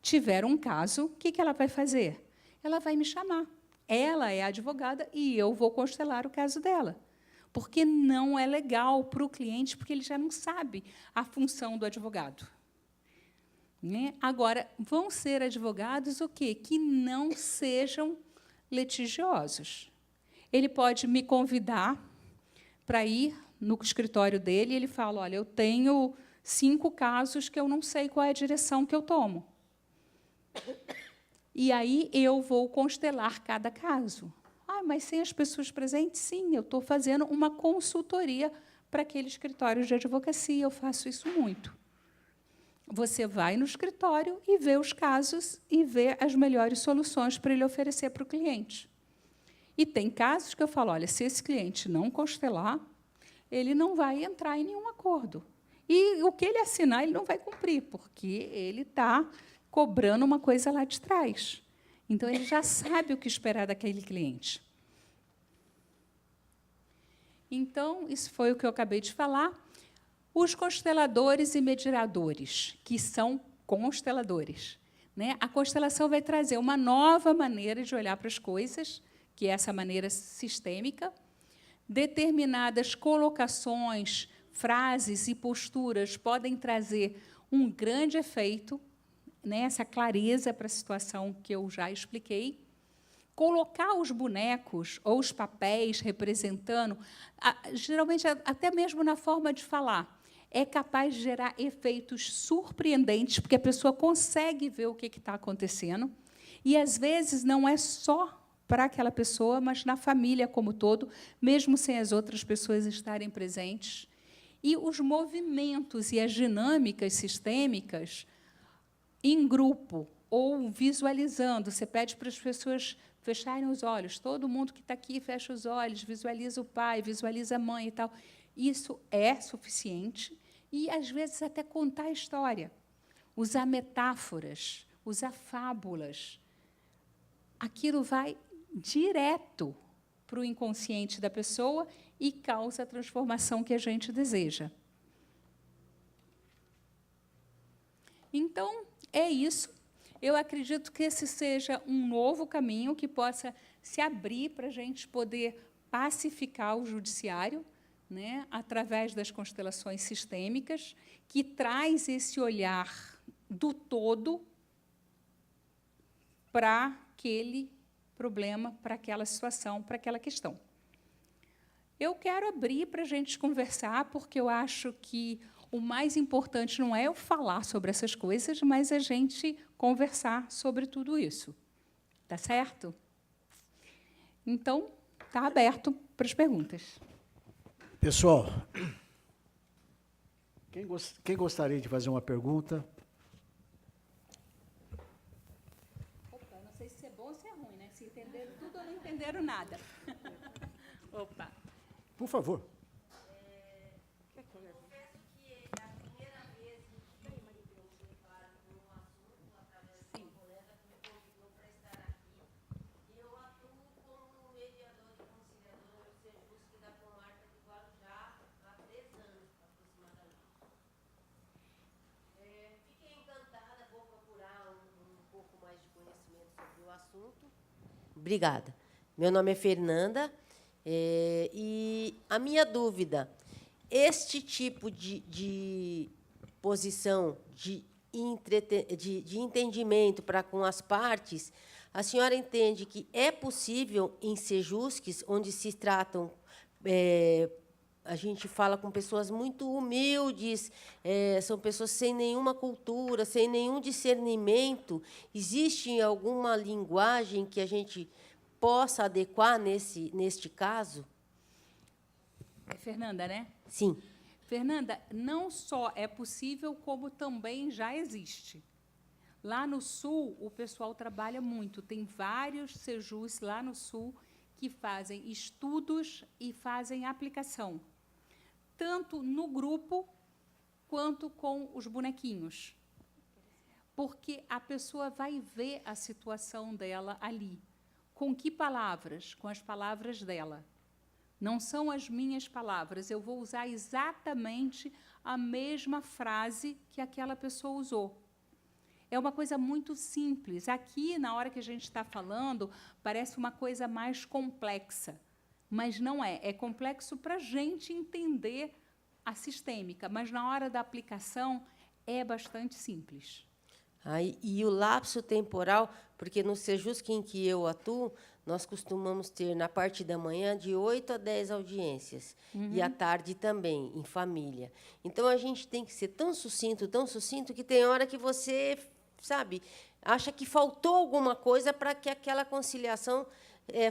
tiver um caso, o que ela vai fazer? Ela vai me chamar. Ela é advogada e eu vou constelar o caso dela. Porque não é legal para o cliente, porque ele já não sabe a função do advogado. Né? Agora, vão ser advogados o quê? Que não sejam litigiosos. Ele pode me convidar para ir no escritório dele e ele fala, olha, eu tenho 5 casos que eu não sei qual é a direção que eu tomo. E aí eu vou constelar cada caso. Mas sem as pessoas presentes? Sim, eu estou fazendo uma consultoria para aquele escritório de advocacia, eu faço isso muito. Você vai no escritório e vê os casos e vê as melhores soluções para ele oferecer para o cliente. E tem casos que eu falo, olha, se esse cliente não constelar, ele não vai entrar em nenhum acordo. E o que ele assinar, ele não vai cumprir, porque ele está cobrando uma coisa lá de trás. Então, ele já sabe o que esperar daquele cliente. Então, isso foi o que eu acabei de falar. Os consteladores e mediadores, que são consteladores. Né? A constelação vai trazer uma nova maneira de olhar para as coisas, que é essa maneira sistêmica. Determinadas colocações, frases e posturas podem trazer um grande efeito né, essa clareza para a situação que eu já expliquei. Colocar os bonecos ou os papéis representando, geralmente, até mesmo na forma de falar, é capaz de gerar efeitos surpreendentes, porque a pessoa consegue ver o que está acontecendo, e, às vezes, não é só para aquela pessoa, mas na família como todo, mesmo sem as outras pessoas estarem presentes. E os movimentos e as dinâmicas sistêmicas em grupo, ou visualizando, você pede para as pessoas fecharem os olhos, todo mundo que está aqui fecha os olhos, visualiza o pai, visualiza a mãe e tal. Isso é suficiente, e, às vezes, até contar a história, usar metáforas, usar fábulas. Aquilo vai direto para o inconsciente da pessoa e causa a transformação que a gente deseja. Então, é isso. Eu acredito que esse seja um novo caminho que possa se abrir para a gente poder pacificar o judiciário, né, através das constelações sistêmicas, que traz esse olhar do todo para aquele problema, para aquela situação, para aquela questão. Eu quero abrir para a gente conversar, porque eu acho que o mais importante não é eu falar sobre essas coisas, mas a gente conversar sobre tudo isso. Tá certo? Então, está aberto para as perguntas. Pessoal, quem gostaria de fazer uma pergunta? Opa, não sei se é bom ou se é ruim, né? Se entenderam tudo ou não entenderam nada. Opa. Por favor. Obrigada. Meu nome é Fernanda, e a minha dúvida, este tipo de posição de entendimento para com as partes, a senhora entende que é possível em sejusques, onde se tratam, a gente fala com pessoas muito humildes, são pessoas sem nenhuma cultura, sem nenhum discernimento, existe alguma linguagem que a gente possa adequar neste caso? É Fernanda, né? Sim. Fernanda, não só é possível, como também já existe. Lá no Sul, o pessoal trabalha muito. Tem vários sejus lá no Sul que fazem estudos e fazem aplicação, tanto no grupo quanto com os bonequinhos. Porque a pessoa vai ver a situação dela ali. Com que palavras? Com as palavras dela. Não são as minhas palavras. Eu vou usar exatamente a mesma frase que aquela pessoa usou. É uma coisa muito simples. Aqui, na hora que a gente está falando, parece uma coisa mais complexa. Mas não é. É complexo para a gente entender a sistêmica, mas, na hora da aplicação, é bastante simples. E o lapso temporal, porque no Sejusc em que eu atuo, nós costumamos ter, na parte da manhã, de 8 a 10 audiências, e à tarde também, em família. Então, a gente tem que ser tão sucinto, que tem hora que você, sabe, acha que faltou alguma coisa para que aquela conciliação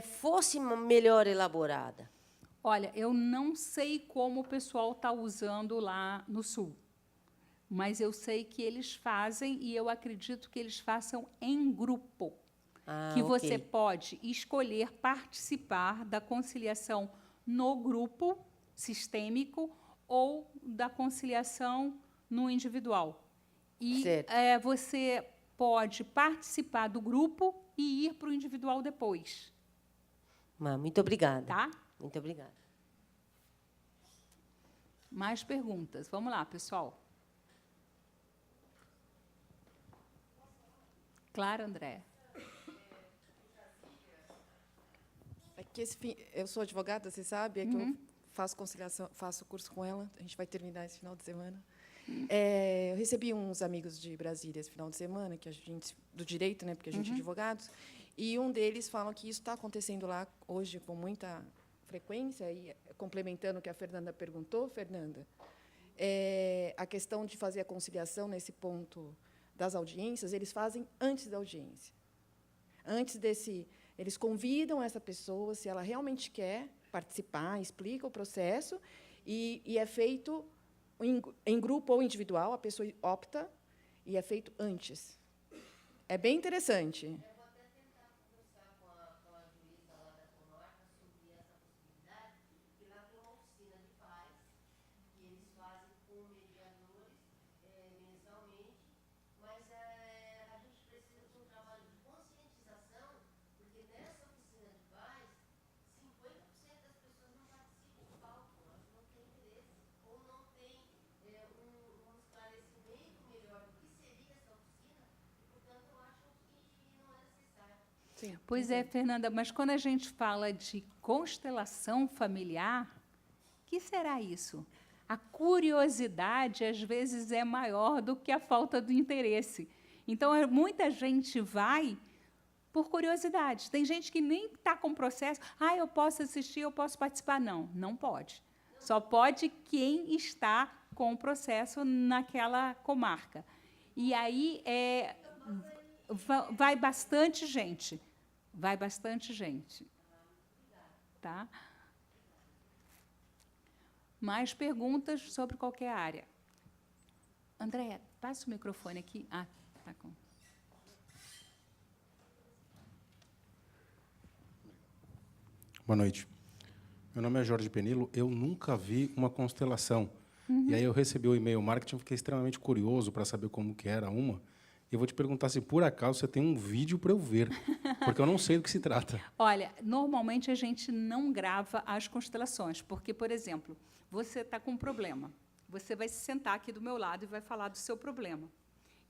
fosse melhor elaborada. Olha, eu não sei como o pessoal está usando lá no Sul, mas eu sei que eles fazem, e eu acredito que eles façam em grupo. Que você pode escolher participar da conciliação no grupo sistêmico ou da conciliação no individual. E você pode participar do grupo e ir para o individual depois. Muito obrigada. Tá? Muito obrigada. Mais perguntas. Vamos lá, pessoal. Claro, André. Eu sou advogada, você sabe, que eu faço conciliação, faço curso com ela, a gente vai terminar esse final de semana. Eu recebi uns amigos de Brasília esse final de semana, que a gente do direito, né, porque a gente é advogados, e um deles fala que isso está acontecendo lá hoje com muita frequência, e complementando o que a Fernanda perguntou, Fernanda, a questão de fazer a conciliação nesse ponto das audiências, eles fazem antes da audiência. Eles convidam essa pessoa, se ela realmente quer participar, explica o processo, e é feito em grupo ou individual, a pessoa opta, e é feito antes. É bem interessante. Eu vou até tentar conversar com a juíza lá da comarca sobre essa possibilidade, porque lá tem uma oficina de paz, que eles fazem com mediadores mensalmente, mas a gente precisa de um trabalho de conscientização, porque nessa oficina de paz, 50% das pessoas não participam do cálculo, elas não têm interesse, ou não têm um esclarecimento melhor do que seria essa oficina, e, portanto, acham que não é necessário. Sim. Pois é, Fernanda, mas quando a gente fala de constelação familiar, o que será isso? A curiosidade, às vezes, é maior do que a falta do interesse. Então, muita gente vai por curiosidade. Tem gente que nem está com processo. Eu posso assistir, eu posso participar. Não, não pode. Só pode quem está com o processo naquela comarca. E aí vai bastante gente. Vai bastante gente. Tá? Mais perguntas sobre qualquer área. Andréia, passa o microfone aqui. Tá com. Boa noite. Meu nome é Jorge Penilo. Eu nunca vi uma constelação. E aí eu recebi o e-mail marketing, fiquei extremamente curioso para saber como que era uma. E eu vou te perguntar se, por acaso, você tem um vídeo para eu ver, porque eu não sei do que se trata. Olha, normalmente a gente não grava as constelações, porque, por exemplo, você está com um problema. Você vai se sentar aqui do meu lado e vai falar do seu problema.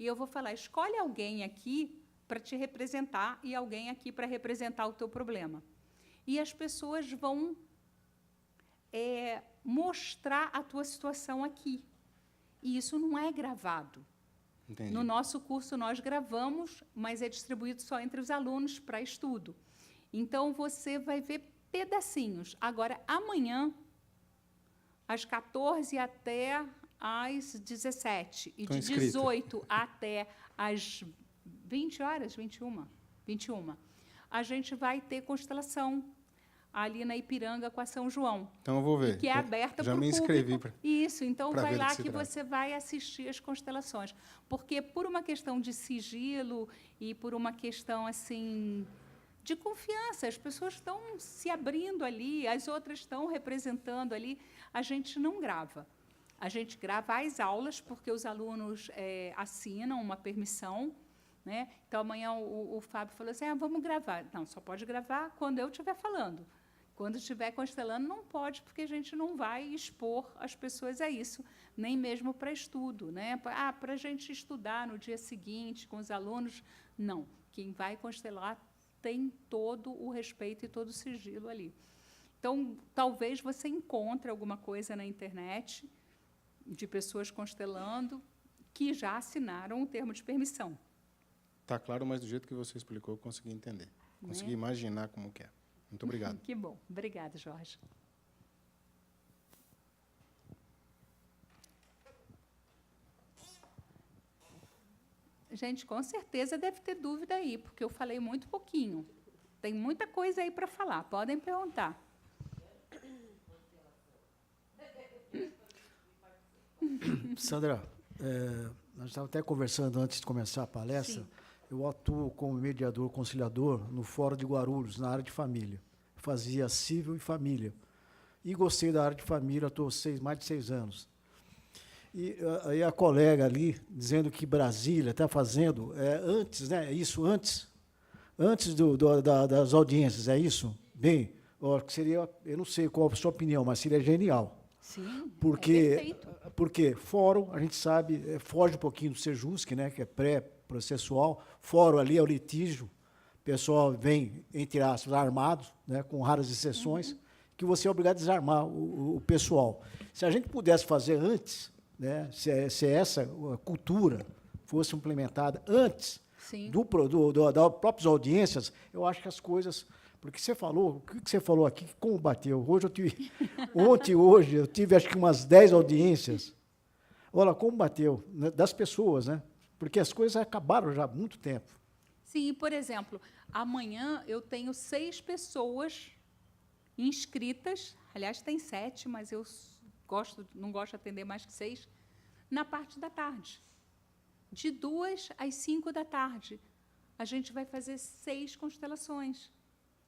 E eu vou falar, escolhe alguém aqui para te representar e alguém aqui para representar o teu problema. E as pessoas vão mostrar a tua situação aqui. E isso não é gravado. Entendi. No nosso curso, nós gravamos, mas é distribuído só entre os alunos para estudo. Então, você vai ver pedacinhos. Agora, amanhã, às 14 até às 17, e Tô de inscrito. 18 até às 20 horas, 21, a gente vai ter constelação ali na Ipiranga com a São João. Então eu vou ver. Que é aberta para o Já me público. inscrevi. Isso, então pra vai ver do lá que se que trata. você vai assistir as constelações. Porque, por uma questão de sigilo e por uma questão assim de confiança, as pessoas estão se abrindo ali, as outras estão representando ali, a gente não grava. A gente grava as aulas, porque os alunos assinam uma permissão. Né? Então, amanhã o Fábio falou assim, vamos gravar. Não, só pode gravar quando eu estiver falando. Quando estiver constelando, não pode, porque a gente não vai expor as pessoas a isso, nem mesmo para estudo. Né? Para a gente estudar no dia seguinte com os alunos, não. Quem vai constelar tem todo o respeito e todo o sigilo ali. Então, talvez você encontre alguma coisa na internet de pessoas constelando que já assinaram o termo de permissão. Está claro, mas do jeito que você explicou, eu consegui entender. Consegui imaginar como que é. Muito obrigado. Que bom. Obrigada, Jorge. Gente, com certeza deve ter dúvida aí, porque eu falei muito pouquinho. Tem muita coisa aí para falar. Podem perguntar. Sandra, nós estávamos até conversando antes de começar a palestra. Sim. Eu atuo como mediador, conciliador no Fórum de Guarulhos, na área de família. Fazia civil e família. E gostei da área de família, estou mais de 6 anos. E aí a colega ali, dizendo que Brasília está fazendo, antes, né? Isso, antes das audiências, é isso? Bem, seria, eu não sei qual a sua opinião, mas seria genial. Sim, Porque fórum, a gente sabe, foge um pouquinho do Sejusc, né, que é pré-processual. Fórum ali é o litígio. O pessoal vem, entre aspas, armado, né, com raras exceções, que você é obrigado a desarmar o pessoal. Se a gente pudesse fazer antes, né, se essa cultura fosse implementada antes Sim. das próprias audiências, eu acho que as coisas... Porque você falou, o que você falou aqui, como bateu? Ontem e hoje, eu tive acho que umas 10 audiências. Olha, como bateu, né, das pessoas, né? Porque as coisas acabaram já há muito tempo. Sim, por exemplo, amanhã eu tenho 6 pessoas inscritas, aliás, tem 7, mas eu não gosto de atender mais que 6, na parte da tarde. De 2 às 5 da tarde, a gente vai fazer 6 constelações.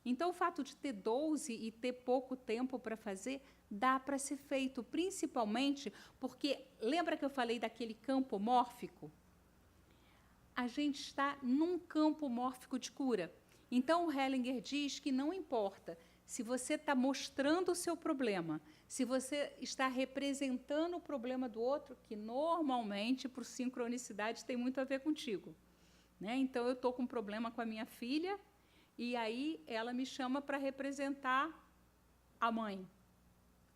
Então, o fato de ter 12 e ter pouco tempo para fazer, dá para ser feito, principalmente porque, lembra que eu falei daquele campo mórfico? A gente está num campo mórfico de cura. Então, o Hellinger diz que não importa se você está mostrando o seu problema, se você está representando o problema do outro, que normalmente, por sincronicidade, tem muito a ver contigo, né? Então, eu estou com um problema com a minha filha, e aí ela me chama para representar a mãe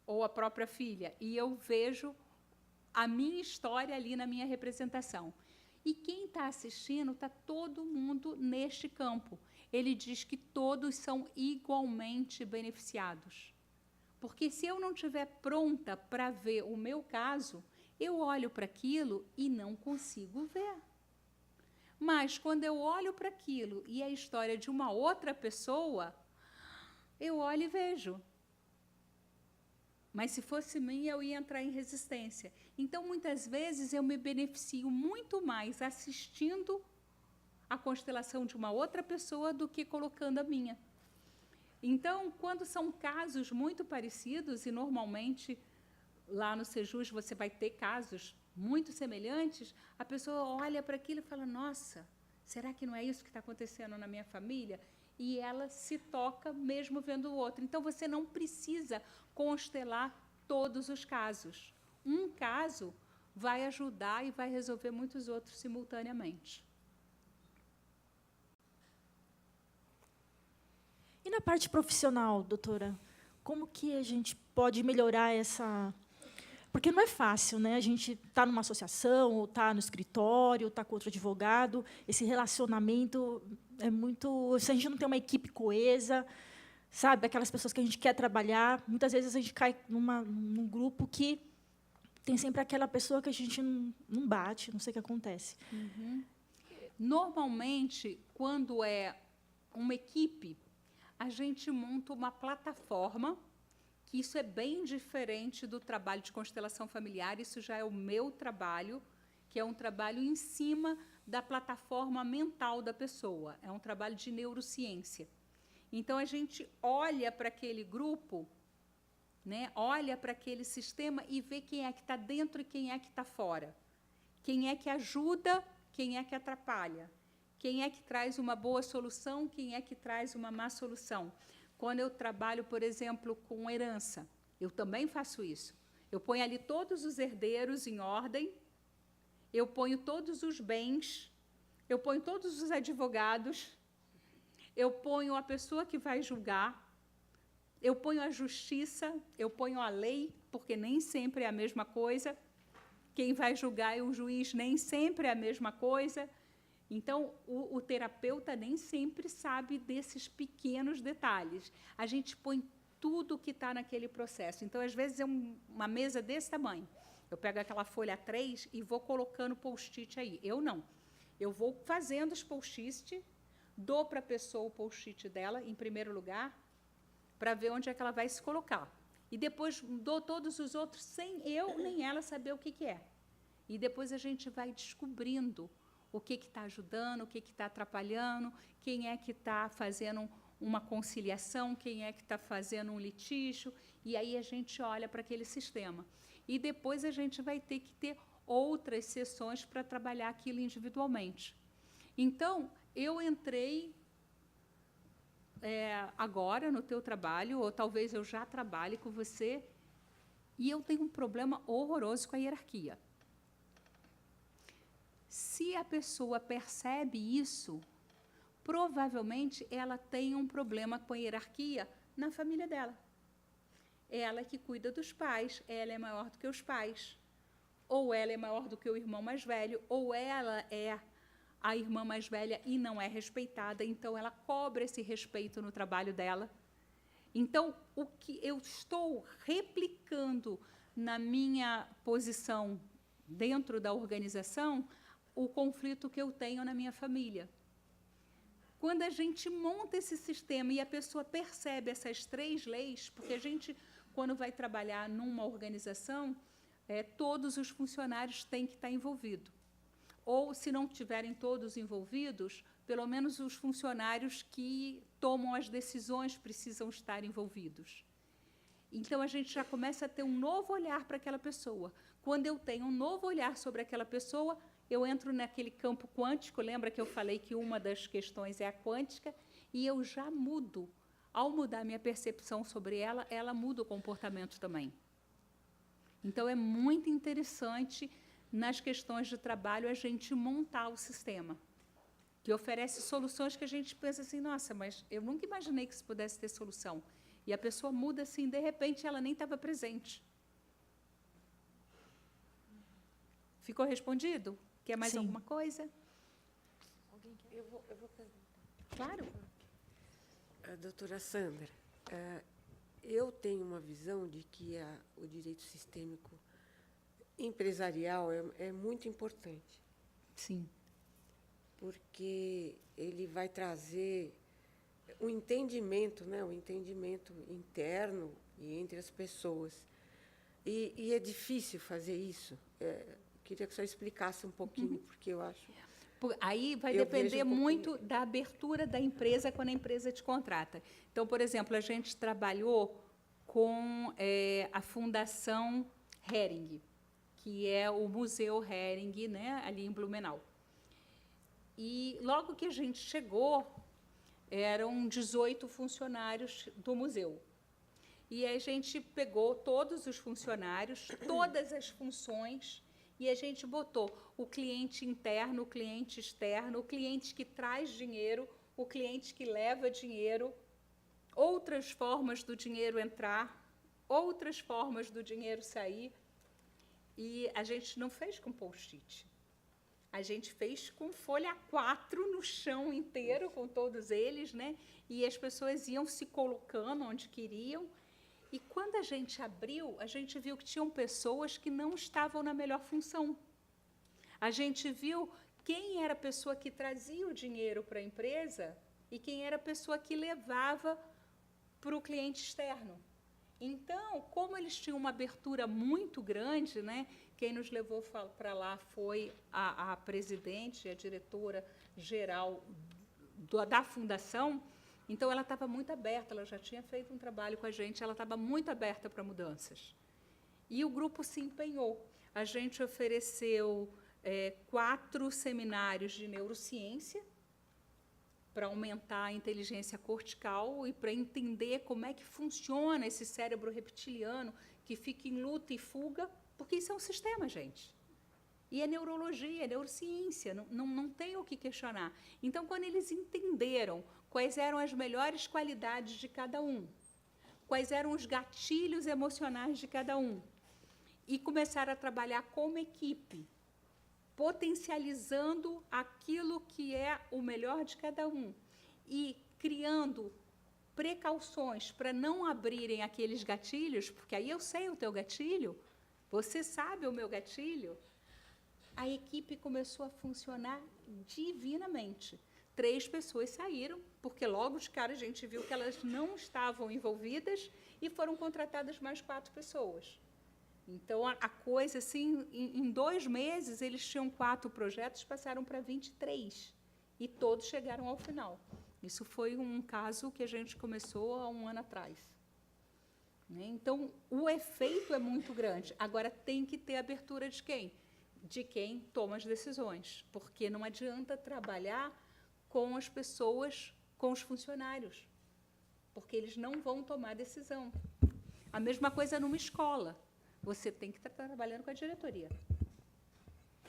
ou a própria filha, e eu vejo a minha história ali na minha representação. E quem está assistindo, está todo mundo neste campo. Ele diz que todos são igualmente beneficiados. Porque se eu não estiver pronta para ver o meu caso, eu olho para aquilo e não consigo ver. Mas, quando eu olho para aquilo e é a história de uma outra pessoa, eu olho e vejo. Mas, se fosse minha, eu ia entrar em resistência. Então, muitas vezes, eu me beneficio muito mais assistindo a constelação de uma outra pessoa do que colocando a minha. Então, quando são casos muito parecidos, e normalmente lá no Sejus você vai ter casos muito semelhantes, a pessoa olha para aquilo e fala, nossa, será que não é isso que está acontecendo na minha família? E ela se toca mesmo vendo o outro. Então, você não precisa constelar todos os casos. Um caso vai ajudar e vai resolver muitos outros simultaneamente. E na parte profissional, doutora, como que a gente pode melhorar essa... Porque não é fácil, né? A gente está numa associação, ou está no escritório, ou está com outro advogado, esse relacionamento é muito... Se a gente não tem uma equipe coesa, sabe, aquelas pessoas que a gente quer trabalhar, muitas vezes a gente cai num grupo que tem sempre aquela pessoa que a gente não bate, não sei o que acontece. Uhum. Normalmente, quando é uma equipe, a gente monta uma plataforma, que isso é bem diferente do trabalho de constelação familiar, isso já é o meu trabalho, que é um trabalho em cima da plataforma mental da pessoa, é um trabalho de neurociência. Então, a gente olha para aquele grupo, né, olha para aquele sistema e vê quem é que está dentro e quem é que está fora. Quem é que ajuda, quem é que atrapalha. Quem é que traz uma boa solução, quem é que traz uma má solução. Quando eu trabalho, por exemplo, com herança, eu também faço isso. Eu ponho ali todos os herdeiros em ordem, eu ponho todos os bens, eu ponho todos os advogados, eu ponho a pessoa que vai julgar, eu ponho a justiça, eu ponho a lei, porque nem sempre é a mesma coisa. Quem vai julgar é o juiz, nem sempre é a mesma coisa. Então, o terapeuta nem sempre sabe desses pequenos detalhes. A gente põe tudo que está naquele processo. Então, às vezes, é uma mesa desse tamanho. Eu pego aquela folha 3 e vou colocando post-it aí. Eu não. Eu vou fazendo os post-it, dou para a pessoa o post-it dela, em primeiro lugar, para ver onde é que ela vai se colocar. E depois dou todos os outros sem eu nem ela saber o que é. E depois a gente vai descobrindo o que está ajudando, o que está atrapalhando, quem é que está fazendo uma conciliação, quem é que está fazendo um litígio, e aí a gente olha para aquele sistema. E depois a gente vai ter que ter outras sessões para trabalhar aquilo individualmente. Então, eu entrei agora no teu trabalho, ou talvez eu já trabalhe com você, e eu tenho um problema horroroso com a hierarquia. Se a pessoa percebe isso, provavelmente ela tem um problema com a hierarquia na família dela. Ela que cuida dos pais, ela é maior do que os pais. ou ela é maior do que o irmão mais velho, ou ela é a irmã mais velha e não é respeitada, então ela cobra esse respeito no trabalho dela. Então, o que eu estou replicando na minha posição dentro da organização, o conflito que eu tenho na minha família. Quando a gente monta esse sistema e a pessoa percebe essas 3 leis, porque a gente, quando vai trabalhar numa organização, todos os funcionários têm que estar envolvidos. Ou, se não estiverem todos envolvidos, pelo menos os funcionários que tomam as decisões precisam estar envolvidos. Então, a gente já começa a ter um novo olhar para aquela pessoa. Quando eu tenho um novo olhar sobre aquela pessoa, eu entro naquele campo quântico, lembra que eu falei que uma das questões é a quântica, e eu já mudo. Ao mudar minha percepção sobre ela, ela muda o comportamento também. Então, é muito interessante, nas questões de trabalho, a gente montar o sistema, que oferece soluções que a gente pensa assim, nossa, mas eu nunca imaginei que isso pudesse ter solução. E a pessoa muda assim, de repente, ela nem estava presente. Ficou respondido? Quer mais Sim. alguma coisa? Eu vou perguntar. Claro. Doutora Sandra, eu tenho uma visão de que o direito sistêmico empresarial é muito importante, Sim. porque ele vai trazer o entendimento, né, o entendimento interno e entre as pessoas. E é difícil fazer isso. Queria que a senhora explicasse um pouquinho, porque eu acho... Aí vai Eu depender vejo um muito da abertura da empresa quando a empresa te contrata. Então, por exemplo, a gente trabalhou com a Fundação Hering, que é o Museu Hering, né, ali em Blumenau. E, logo que a gente chegou, eram 18 funcionários do museu. E a gente pegou todos os funcionários, todas as funções, e a gente botou o cliente interno, o cliente externo, o cliente que traz dinheiro, o cliente que leva dinheiro, outras formas do dinheiro entrar, outras formas do dinheiro sair. E a gente não fez com post-it. A gente fez com folha A4 no chão inteiro, com todos eles, né? E as pessoas iam se colocando onde queriam. E, quando a gente abriu, a gente viu que tinham pessoas que não estavam na melhor função. A gente viu quem era a pessoa que trazia o dinheiro para a empresa e quem era a pessoa que levava para o cliente externo. Então, como eles tinham uma abertura muito grande, né, quem nos levou para lá foi a presidente, a diretora-geral da fundação. Então, ela estava muito aberta, ela já tinha feito um trabalho com a gente, ela estava muito aberta para mudanças. E o grupo se empenhou. A gente ofereceu 4 seminários de neurociência para aumentar a inteligência cortical e para entender como é que funciona esse cérebro reptiliano que fica em luta e fuga, porque isso é um sistema, gente. E é neurologia, é neurociência, não tem o que questionar. Então, quando eles entenderam quais eram as melhores qualidades de cada um, quais eram os gatilhos emocionais de cada um, e começaram a trabalhar como equipe, potencializando aquilo que é o melhor de cada um e criando precauções para não abrirem aqueles gatilhos, porque aí eu sei o teu gatilho, você sabe o meu gatilho, a equipe começou a funcionar divinamente. 3 pessoas saíram, porque logo de cara a gente viu que elas não estavam envolvidas e foram contratadas mais 4 pessoas. Então, a coisa, assim, em 2 meses, eles tinham 4 projetos, passaram para 23, e todos chegaram ao final. Isso foi um caso que a gente começou há 1 ano atrás. Então, o efeito é muito grande. Agora, tem que ter abertura de quem? De quem toma as decisões, porque não adianta trabalhar com as pessoas, com os funcionários, porque eles não vão tomar decisão. A mesma coisa numa escola. Você tem que estar trabalhando com a diretoria,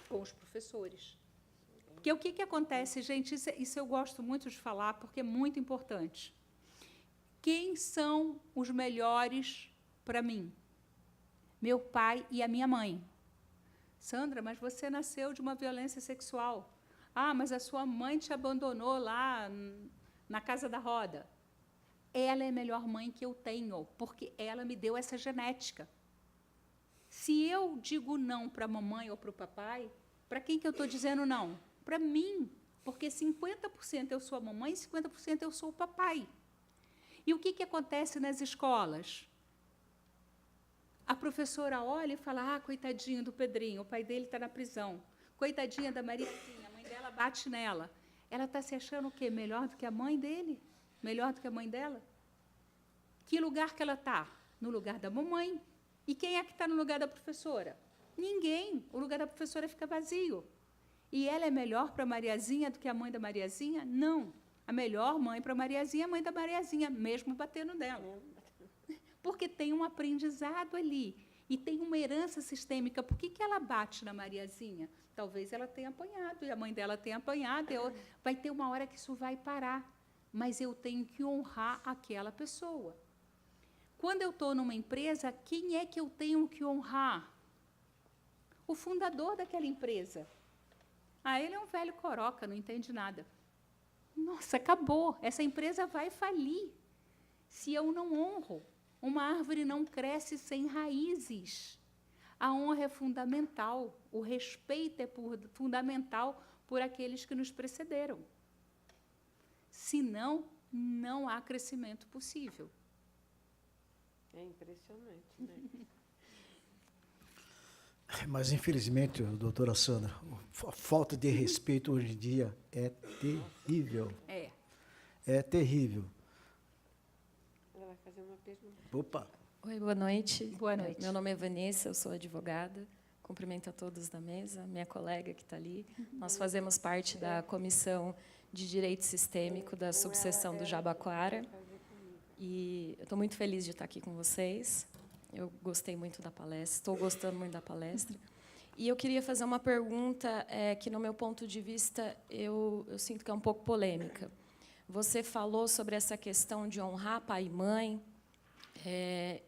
com os professores. Porque o que acontece, gente, isso eu gosto muito de falar, porque é muito importante. Quem são os melhores para mim? Meu pai e a minha mãe. Sandra, mas você nasceu de uma violência sexual. Ah, mas a sua mãe te abandonou lá na casa da roda. Ela é a melhor mãe que eu tenho, porque ela me deu essa genética. Se eu digo não para a mamãe ou para o papai, para quem que eu estou dizendo não? Para mim, porque 50% eu sou a mamãe e 50% eu sou o papai. E o que acontece nas escolas? A professora olha e fala, coitadinho do Pedrinho, o pai dele está na prisão. Coitadinha da Mariazinha, a mãe dela bate nela. Ela está se achando o quê? Melhor do que a mãe dele? Melhor do que a mãe dela? Que lugar que ela está? No lugar da mamãe. E quem é que está no lugar da professora? Ninguém. O lugar da professora fica vazio. E ela é melhor para a Mariazinha do que a mãe da Mariazinha? Não. A melhor mãe para a Mariazinha é a mãe da Mariazinha, mesmo batendo nela. Porque tem um aprendizado ali. E tem uma herança sistêmica. Por que ela bate na Mariazinha? Talvez ela tenha apanhado, e a mãe dela tenha apanhado. Vai ter uma hora que isso vai parar. Mas eu tenho que honrar aquela pessoa. Quando eu estou numa empresa, quem é que eu tenho que honrar? O fundador daquela empresa. Ele é um velho coroca, não entende nada. Nossa, acabou. Essa empresa vai falir se eu não honro. Uma árvore não cresce sem raízes. A honra é fundamental. O respeito é fundamental por aqueles que nos precederam. Senão, não há crescimento possível. É impressionante, né? Mas, infelizmente, doutora Sandra, a falta de respeito hoje em dia é terrível. É terrível. Ela vai fazer uma pergunta. Opa! Oi, boa noite. Boa noite. Meu nome é Vanessa, eu sou advogada. Cumprimento a todos da mesa, minha colega que está ali. Nós fazemos parte da Comissão de Direito Sistêmico da subseção do Jabaquara. E eu estou muito feliz de estar aqui com vocês. Eu gostei muito da palestra, estou gostando muito da palestra. E eu queria fazer uma pergunta que, no meu ponto de vista, eu sinto que é um pouco polêmica. Você falou sobre essa questão de honrar pai e mãe,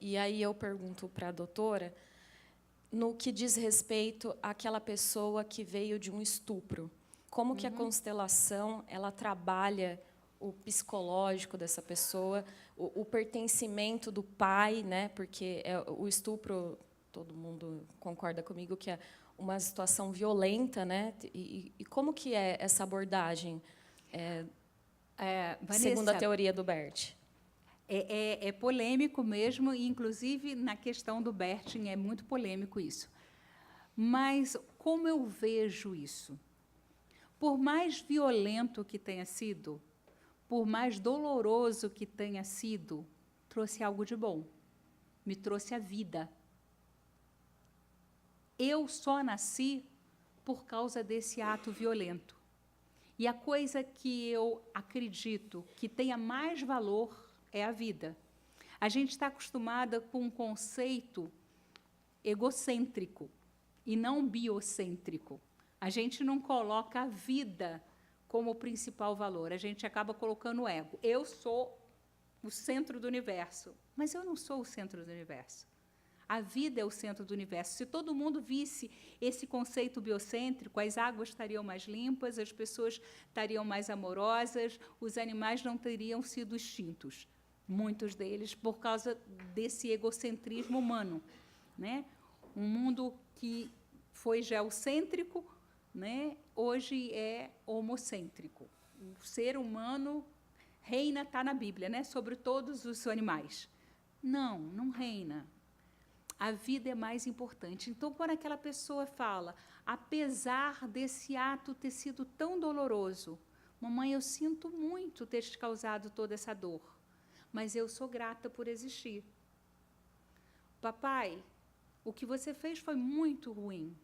e aí eu pergunto para a doutora, no que diz respeito àquela pessoa que veio de um estupro. Como que a constelação ela trabalha o psicológico dessa pessoa, o pertencimento do pai, né? Porque o estupro, todo mundo concorda comigo que é uma situação violenta, né? E como que é essa abordagem, Vanessa, segundo a teoria do Bert? É polêmico mesmo, e, inclusive, na questão do Bertin, é muito polêmico isso. Mas como eu vejo isso? Por mais violento que tenha sido, por mais doloroso que tenha sido, trouxe algo de bom. Me trouxe a vida. Eu só nasci por causa desse ato violento. E a coisa que eu acredito que tenha mais valor é a vida. A gente está acostumada com um conceito egocêntrico e não biocêntrico. A gente não coloca a vida como o principal valor. A gente acaba colocando o ego. Eu sou o centro do universo. Mas eu não sou o centro do universo. A vida é o centro do universo. Se todo mundo visse esse conceito biocêntrico, as águas estariam mais limpas, as pessoas estariam mais amorosas, os animais não teriam sido extintos. Muitos deles por causa desse egocentrismo humano, né? Um mundo que foi geocêntrico, né? Hoje é homocêntrico. O ser humano reina, está na Bíblia, né? Sobre todos os animais. Não, não reina. A vida é mais importante. Então, quando aquela pessoa fala, apesar desse ato ter sido tão doloroso, mamãe, eu sinto muito ter te causado toda essa dor, mas eu sou grata por existir. Papai, o que você fez foi muito ruim,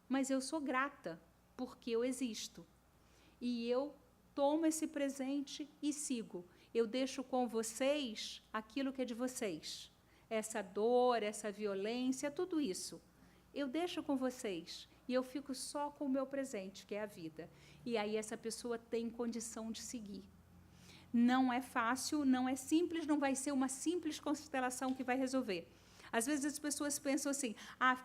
mas eu sou grata porque eu existo. E eu tomo esse presente e sigo. Eu deixo com vocês aquilo que é de vocês. Essa dor, essa violência, tudo isso. Eu deixo com vocês e eu fico só com o meu presente, que é a vida. E aí essa pessoa tem condição de seguir. Não é fácil, não é simples, não vai ser uma simples constelação que vai resolver. Às vezes as pessoas pensam assim,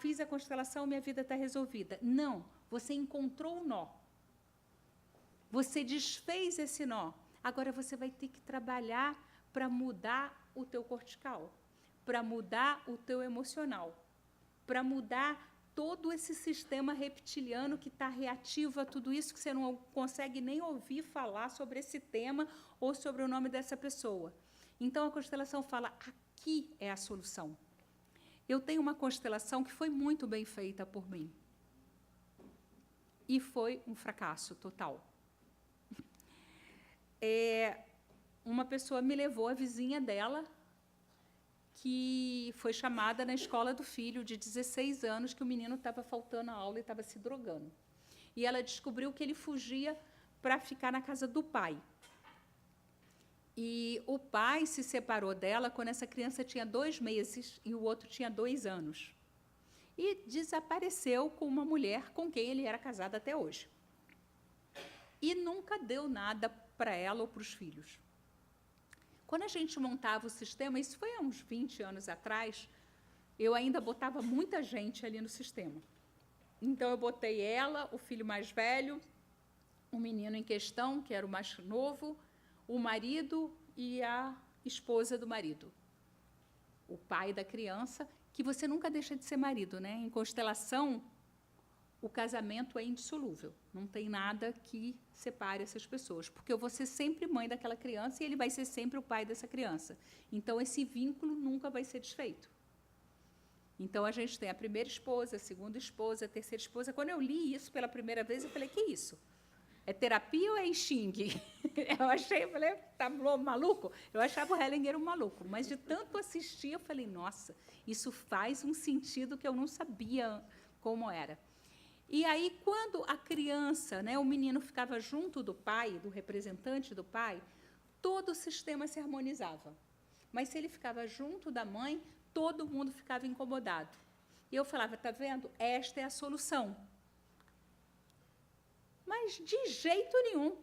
fiz a constelação, minha vida está resolvida. Não, você encontrou o nó. Você desfez esse nó. Agora você vai ter que trabalhar para mudar o teu cortical, para mudar o teu emocional, para mudar todo esse sistema reptiliano que está reativo a tudo isso, que você não consegue nem ouvir falar sobre esse tema ou sobre o nome dessa pessoa. Então, a constelação fala, aqui é a solução. Eu tenho uma constelação que foi muito bem feita por mim. E foi um fracasso total. Uma pessoa me levou, a vizinha dela, que foi chamada na escola do filho, de 16 anos, que o menino estava faltando a aula e estava se drogando. E ela descobriu que ele fugia para ficar na casa do pai. E o pai se separou dela quando essa criança tinha 2 meses e o outro tinha 2 anos. E desapareceu com uma mulher com quem ele era casado até hoje. E nunca deu nada para ela ou para os filhos. Quando a gente montava o sistema, isso foi há uns 20 anos atrás, eu ainda botava muita gente ali no sistema. Então, eu botei ela, o filho mais velho, o menino em questão, que era o mais novo, o marido e a esposa do marido. O pai da criança, que você nunca deixa de ser marido, né? Em constelação, o casamento é indissolúvel. Não tem nada que separe essas pessoas, porque eu vou ser sempre mãe daquela criança e ele vai ser sempre o pai dessa criança. Então, esse vínculo nunca vai ser desfeito. Então, a gente tem a primeira esposa, a segunda esposa, a terceira esposa. Quando eu li isso pela primeira vez, eu falei, que isso? É terapia ou é Xing? Eu falei, tá maluco? Eu achava o Hellinger um maluco, mas de tanto assistir, eu falei, nossa, isso faz um sentido que eu não sabia como era. E aí, quando a criança, né, o menino ficava junto do pai, do representante do pai, todo o sistema se harmonizava. Mas se ele ficava junto da mãe, todo mundo ficava incomodado. E eu falava, está vendo? Esta é a solução. Mas de jeito nenhum.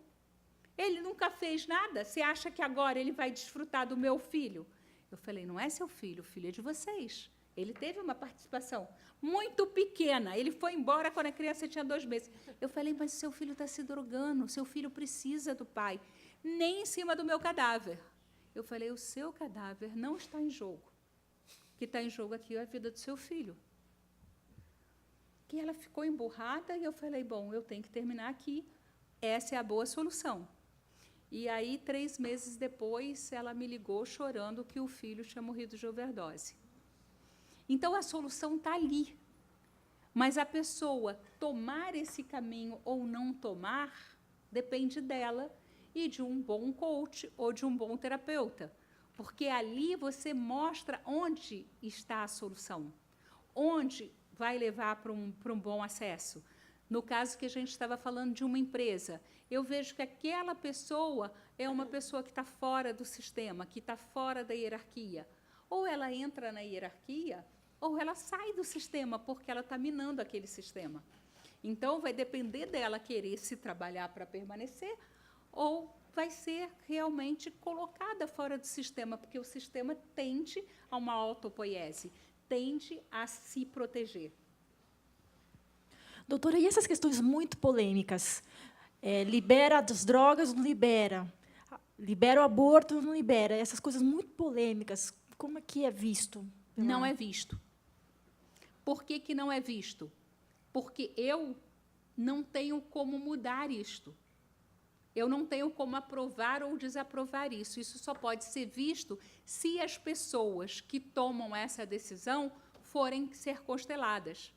Ele nunca fez nada. Você acha que agora ele vai desfrutar do meu filho? Eu falei, não é seu filho, o filho é de vocês. Ele teve uma participação muito pequena. Ele foi embora quando a criança tinha 2 meses. Eu falei, mas seu filho está se drogando, seu filho precisa do pai. Nem em cima do meu cadáver. Eu falei, o seu cadáver não está em jogo. O que está em jogo aqui é a vida do seu filho. Que ela ficou emburrada e eu falei, bom, eu tenho que terminar aqui. Essa é a boa solução. E aí, 3 meses depois, ela me ligou chorando que o filho tinha morrido de overdose. Então, a solução está ali. Mas a pessoa tomar esse caminho ou não tomar, depende dela e de um bom coach ou de um bom terapeuta. Porque ali você mostra onde está a solução, onde vai levar para um bom acesso. No caso que a gente estava falando de uma empresa, eu vejo que aquela pessoa é uma pessoa que está fora do sistema, que está fora da hierarquia. Ou ela entra na hierarquia, ou ela sai do sistema, porque ela está minando aquele sistema. Então, vai depender dela querer se trabalhar para permanecer, ou vai ser realmente colocada fora do sistema, porque o sistema tende a uma autopoiese, tende a se proteger. Doutora, e essas questões muito polêmicas? Libera as drogas, não libera? Libera o aborto, não libera? Essas coisas muito polêmicas, como é que é visto? Não é visto. Por que que não é visto? Porque eu não tenho como mudar isto. Eu não tenho como aprovar ou desaprovar isso. Isso só pode ser visto se as pessoas que tomam essa decisão forem ser consteladas.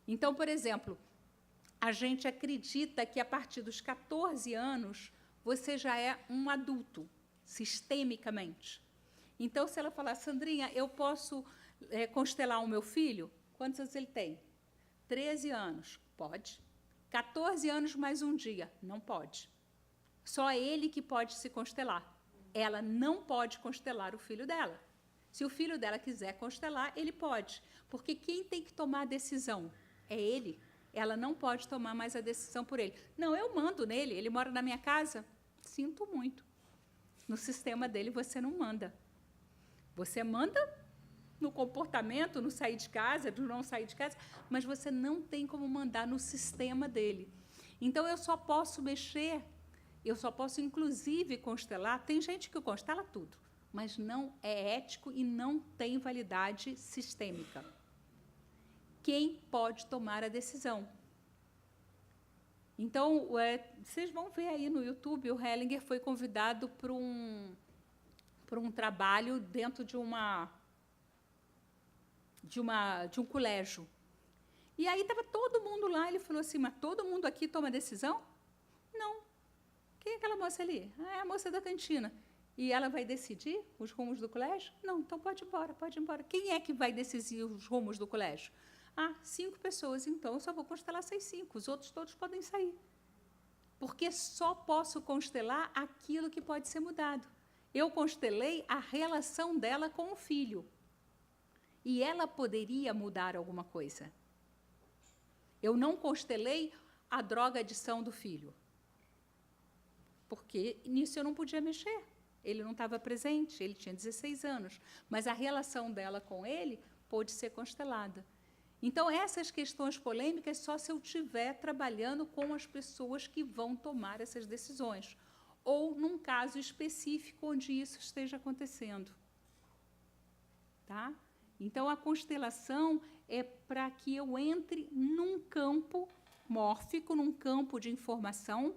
Então, por exemplo, a gente acredita que, a partir dos 14 anos, você já é um adulto, sistemicamente. Então, se ela falar, Sandrinha, eu posso constelar o meu filho? Quantos anos ele tem? 13 anos. Pode. 14 anos mais um dia. Não pode. Só ele que pode se constelar. Ela não pode constelar o filho dela. Se o filho dela quiser constelar, ele pode. Porque quem tem que tomar a decisão é ele. Ela não pode tomar mais a decisão por ele. Não, eu mando nele, ele mora na minha casa. Sinto muito. No sistema dele, você não manda. Você manda no comportamento, no sair de casa, do não sair de casa, mas você não tem como mandar no sistema dele. Então, eu só posso mexer, eu só posso, inclusive, constelar. Tem gente que constela tudo, mas não é ético e não tem validade sistêmica. Quem pode tomar a decisão? Então, vocês vão ver aí no YouTube, o Hellinger foi convidado para um trabalho dentro de um colégio. E aí estava todo mundo lá, ele falou assim, mas todo mundo aqui toma decisão? Não. Quem é aquela moça ali? Ah, é a moça da cantina. E ela vai decidir os rumos do colégio? Não, então pode ir embora, pode ir embora. Quem é que vai decidir os rumos do colégio? Ah, 5 pessoas, então eu só vou constelar essas 5, os outros todos podem sair. Porque só posso constelar aquilo que pode ser mudado. Eu constelei a relação dela com o filho. E ela poderia mudar alguma coisa. Eu não constelei a droga-adição do filho. Porque nisso eu não podia mexer. Ele não estava presente, ele tinha 16 anos. Mas a relação dela com ele pôde ser constelada. Então, essas questões polêmicas só se eu estiver trabalhando com as pessoas que vão tomar essas decisões, ou num caso específico onde isso esteja acontecendo. Tá? Então, a constelação é para que eu entre num campo mórfico, num campo de informação,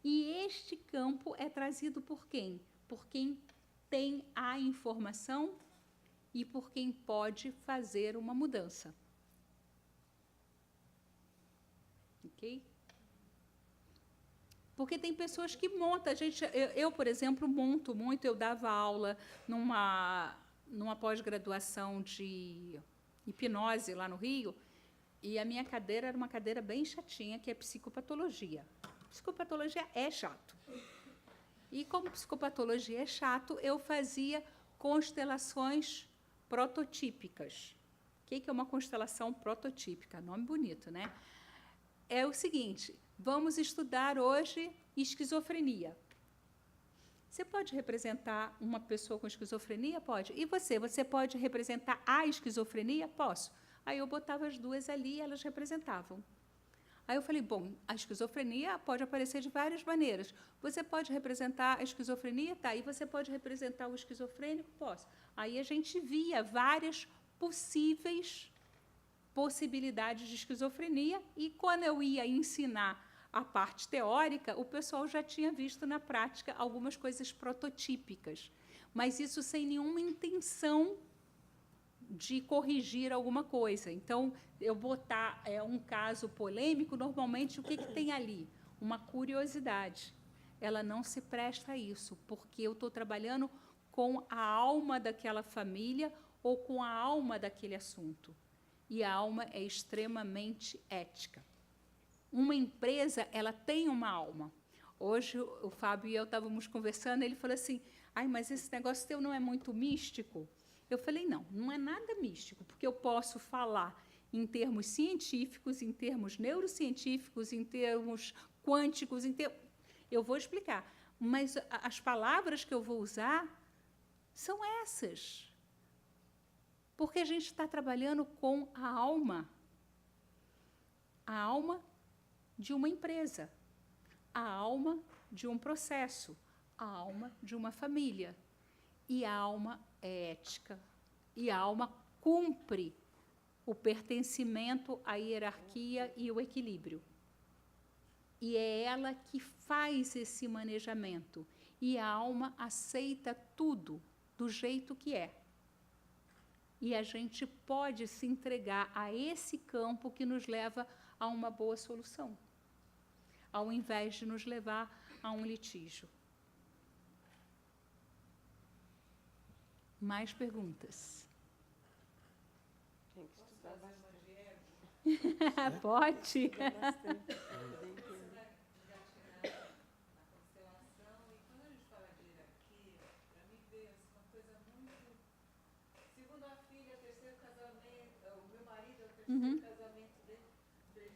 e este campo é trazido por quem? Por quem tem a informação e por quem pode fazer uma mudança. Ok? Porque tem pessoas que montam. Eu, por exemplo, monto muito. Eu dava aula numa pós-graduação de hipnose lá no Rio, e a minha cadeira era uma cadeira bem chatinha, que é psicopatologia. Psicopatologia é chato. E como psicopatologia é chato, eu fazia constelações prototípicas. O que é uma constelação prototípica? Nome bonito, né? É o seguinte, vamos estudar hoje esquizofrenia. Você pode representar uma pessoa com esquizofrenia? Pode. E você? Você pode representar a esquizofrenia? Posso. Aí eu botava as duas ali e elas representavam. Aí eu falei, bom, a esquizofrenia pode aparecer de várias maneiras. Você pode representar a esquizofrenia? Tá. E você pode representar o esquizofrênico? Posso. Aí a gente via várias possíveis possibilidades de esquizofrenia, e quando eu ia ensinar a parte teórica, o pessoal já tinha visto na prática algumas coisas prototípicas, mas isso sem nenhuma intenção de corrigir alguma coisa. Então, eu botar um caso polêmico, normalmente, o que tem ali? Uma curiosidade. Ela não se presta a isso, porque eu estou trabalhando com a alma daquela família ou com a alma daquele assunto. E a alma é extremamente ética. Uma empresa, ela tem uma alma. Hoje, o Fábio e eu estávamos conversando, ele falou assim, ai, mas esse negócio teu não é muito místico? Eu falei, não, não é nada místico, porque eu posso falar em termos científicos, em termos neurocientíficos, em termos quânticos, eu vou explicar. Mas as palavras que eu vou usar são essas. Porque a gente está trabalhando com a alma de uma empresa, a alma de um processo, a alma de uma família. E a alma é ética, e a alma cumpre o pertencimento à hierarquia e o equilíbrio. E é ela que faz esse manejamento, e a alma aceita tudo do jeito que é. E a gente pode se entregar a esse campo que nos leva a uma boa solução, ao invés de nos levar a um litígio. Mais perguntas? Tem que estudar bastante. Pode. Uhum. Casamento dele.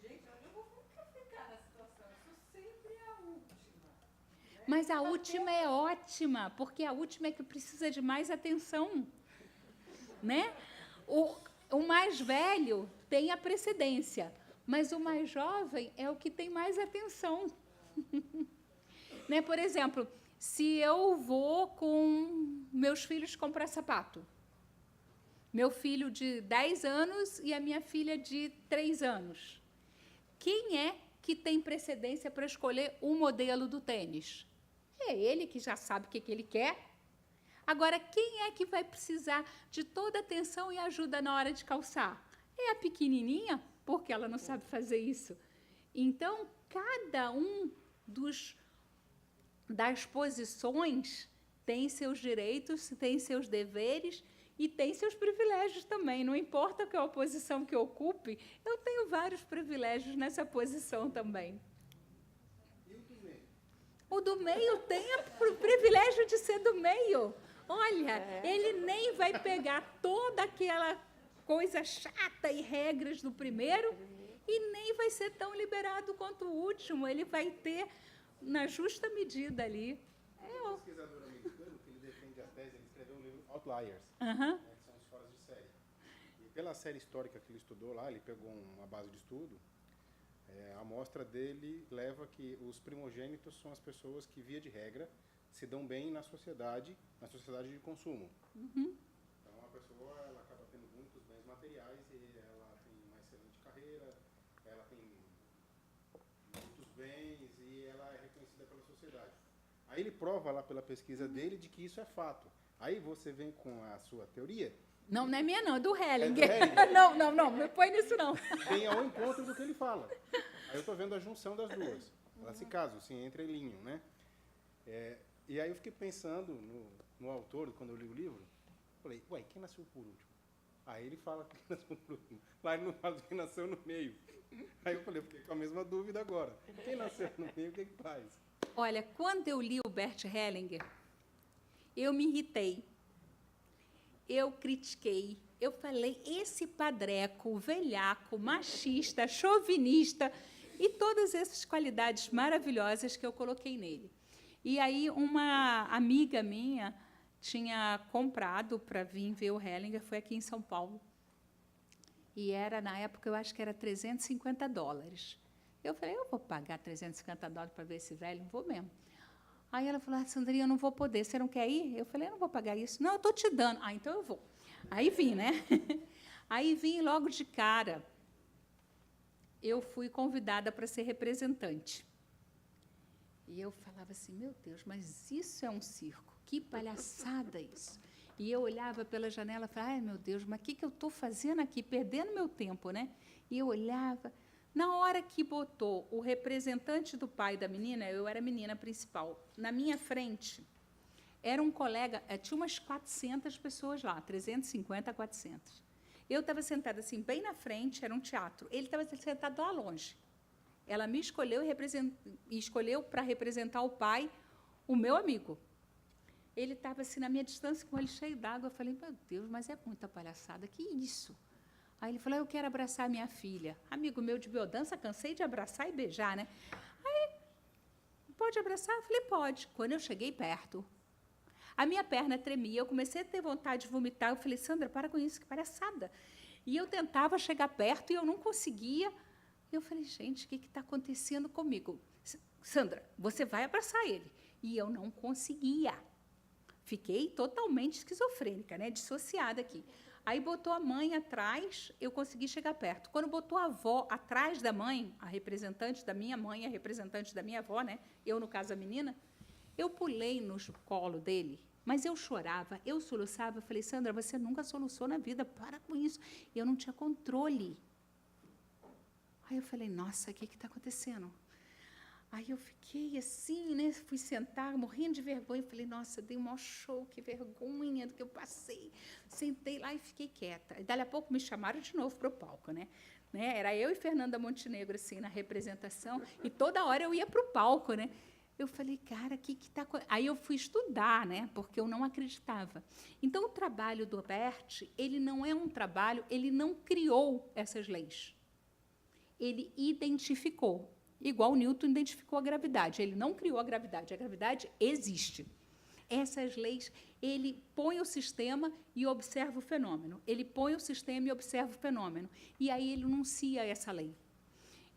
Gente, eu vou ficar na situação. Eu sou sempre a última. Né? Mas a última é ótima, porque a última é que precisa de mais atenção. né? O mais velho tem a precedência, mas o mais jovem é o que tem mais atenção. Né? Por exemplo, se eu vou com meus filhos comprar sapato, meu filho de 10 anos e a minha filha de 3 anos, quem é que tem precedência para escolher o modelo do tênis? É ele que já sabe o que ele quer. Agora, quem é que vai precisar de toda atenção e ajuda na hora de calçar? É a pequenininha, porque ela não sabe fazer isso. Então, cada um das posições tem seus direitos, tem seus deveres e tem seus privilégios também. Não importa qual posição que eu ocupe, eu tenho vários privilégios nessa posição também. E o do meio? O do meio tem o privilégio de ser do meio. Olha, ele nem vai pegar toda aquela coisa chata e regras do primeiro e nem vai ser tão liberado quanto o último. Ele vai ter na justa medida ali. Um pesquisador americano que ele defende a tese, ele escreveu um livro Outliers, Aham. né, que são os fora de série. E pela série histórica que ele estudou lá, ele pegou uma base de estudo, a amostra dele leva que os primogênitos são as pessoas que, via de regra, se dão bem na sociedade de consumo. Uhum. Então, a pessoa ela acaba tendo muitos bens materiais e ela tem uma excelente carreira, ela tem muitos bens e ela é reconhecida pela sociedade. Aí ele prova lá pela pesquisa dele de que isso é fato. Aí você vem com a sua teoria. Não, não é minha não, é do Hellinger. É do Hellinger. Não, não me põe nisso não. Vem ao encontro do que ele fala. Aí eu estou vendo a junção das duas. Elas se casam, assim, entra em linho, né? E aí eu fiquei pensando no autor, quando eu li o livro, falei, ué, quem nasceu por último? Aí ele fala que nasceu por último. Lá ele não fala de quem nasceu no meio. Aí eu falei, eu fiquei com a mesma dúvida agora. Quem nasceu no meio, o que faz? Olha, quando eu li o Bert Hellinger, eu me irritei. Eu critiquei. Eu falei, esse padreco, velhaco, machista, chauvinista e todas essas qualidades maravilhosas que eu coloquei nele. E aí uma amiga minha tinha comprado para vir ver o Hellinger, foi aqui em São Paulo. E era, na época, eu acho que era $350. Eu falei, eu vou pagar $350 para ver esse velho? Não vou mesmo. Aí ela falou, Sandrinha, eu não vou poder, você não quer ir? Eu falei, eu não vou pagar isso. Não, eu estou te dando. Ah, então eu vou. Aí vim, né? Aí vim logo de cara. Eu fui convidada para ser representante. E eu falava assim, meu Deus, mas isso é um circo, que palhaçada isso. E eu olhava pela janela e falava, ai, meu Deus, mas o que eu estou fazendo aqui, perdendo meu tempo, né? E eu olhava, na hora que botou o representante do pai da menina, eu era a menina principal, na minha frente, era um colega, tinha umas 400 pessoas lá, 350 a 400. Eu estava sentada assim, bem na frente, era um teatro, ele estava sentado lá longe. Ela me escolheu e escolheu para representar o pai, o meu amigo. Ele estava assim na minha distância, com ele cheio d'água. Eu falei, meu Deus, mas é muita palhaçada, que isso? Aí ele falou, eu quero abraçar minha filha. Amigo meu de biodança, cansei de abraçar e beijar, né? Aí, pode abraçar? Eu falei, pode. Quando eu cheguei perto, a minha perna tremia, eu comecei a ter vontade de vomitar. Eu falei, Sandra, para com isso, que palhaçada. E eu tentava chegar perto e eu não conseguia. Eu falei, gente, o que está acontecendo comigo? Sandra, você vai abraçar ele. E eu não conseguia. Fiquei totalmente esquizofrênica, né? Dissociada aqui. Aí botou a mãe atrás, eu consegui chegar perto. Quando botou a avó atrás da mãe, a representante da minha mãe, a representante da minha avó, né? Eu, no caso, a menina, eu pulei no colo dele, mas eu chorava, eu soluçava. Eu falei, Sandra, você nunca soluçou na vida, para com isso. Eu não tinha controle. Aí eu falei, nossa, o que está acontecendo? Aí eu fiquei assim, né? Fui sentar, morrendo de vergonha. Falei, nossa, dei um maior show, que vergonha do que eu passei. Sentei lá e fiquei quieta. E, dali a pouco, me chamaram de novo para o palco, né? Era eu e Fernanda Montenegro, assim, na representação. E toda hora eu ia para o palco, né? Eu falei, cara, o que está acontecendo? Aí eu fui estudar, né? Porque eu não acreditava. Então, o trabalho do Bert, ele não é um trabalho, ele não criou essas leis. Ele identificou, igual Newton identificou a gravidade. Ele não criou a gravidade existe. Essas leis, ele põe o sistema e observa o fenômeno. Ele põe o sistema e observa o fenômeno. E aí ele enuncia essa lei.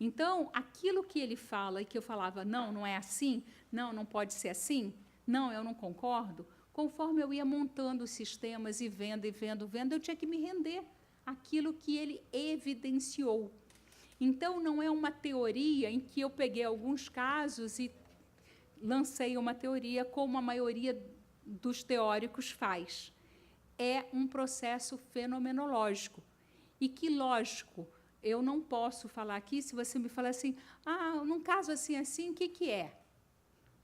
Então, aquilo que ele fala e que eu falava, não, não é assim, não pode ser assim, não, eu não concordo, conforme eu ia montando os sistemas e vendo, eu tinha que me render àquilo que ele evidenciou. Então, não é uma teoria em que eu peguei alguns casos e lancei uma teoria como a maioria dos teóricos faz. É um processo fenomenológico. E que, lógico, eu não posso falar aqui, se você me falar assim, num caso assim, o que é?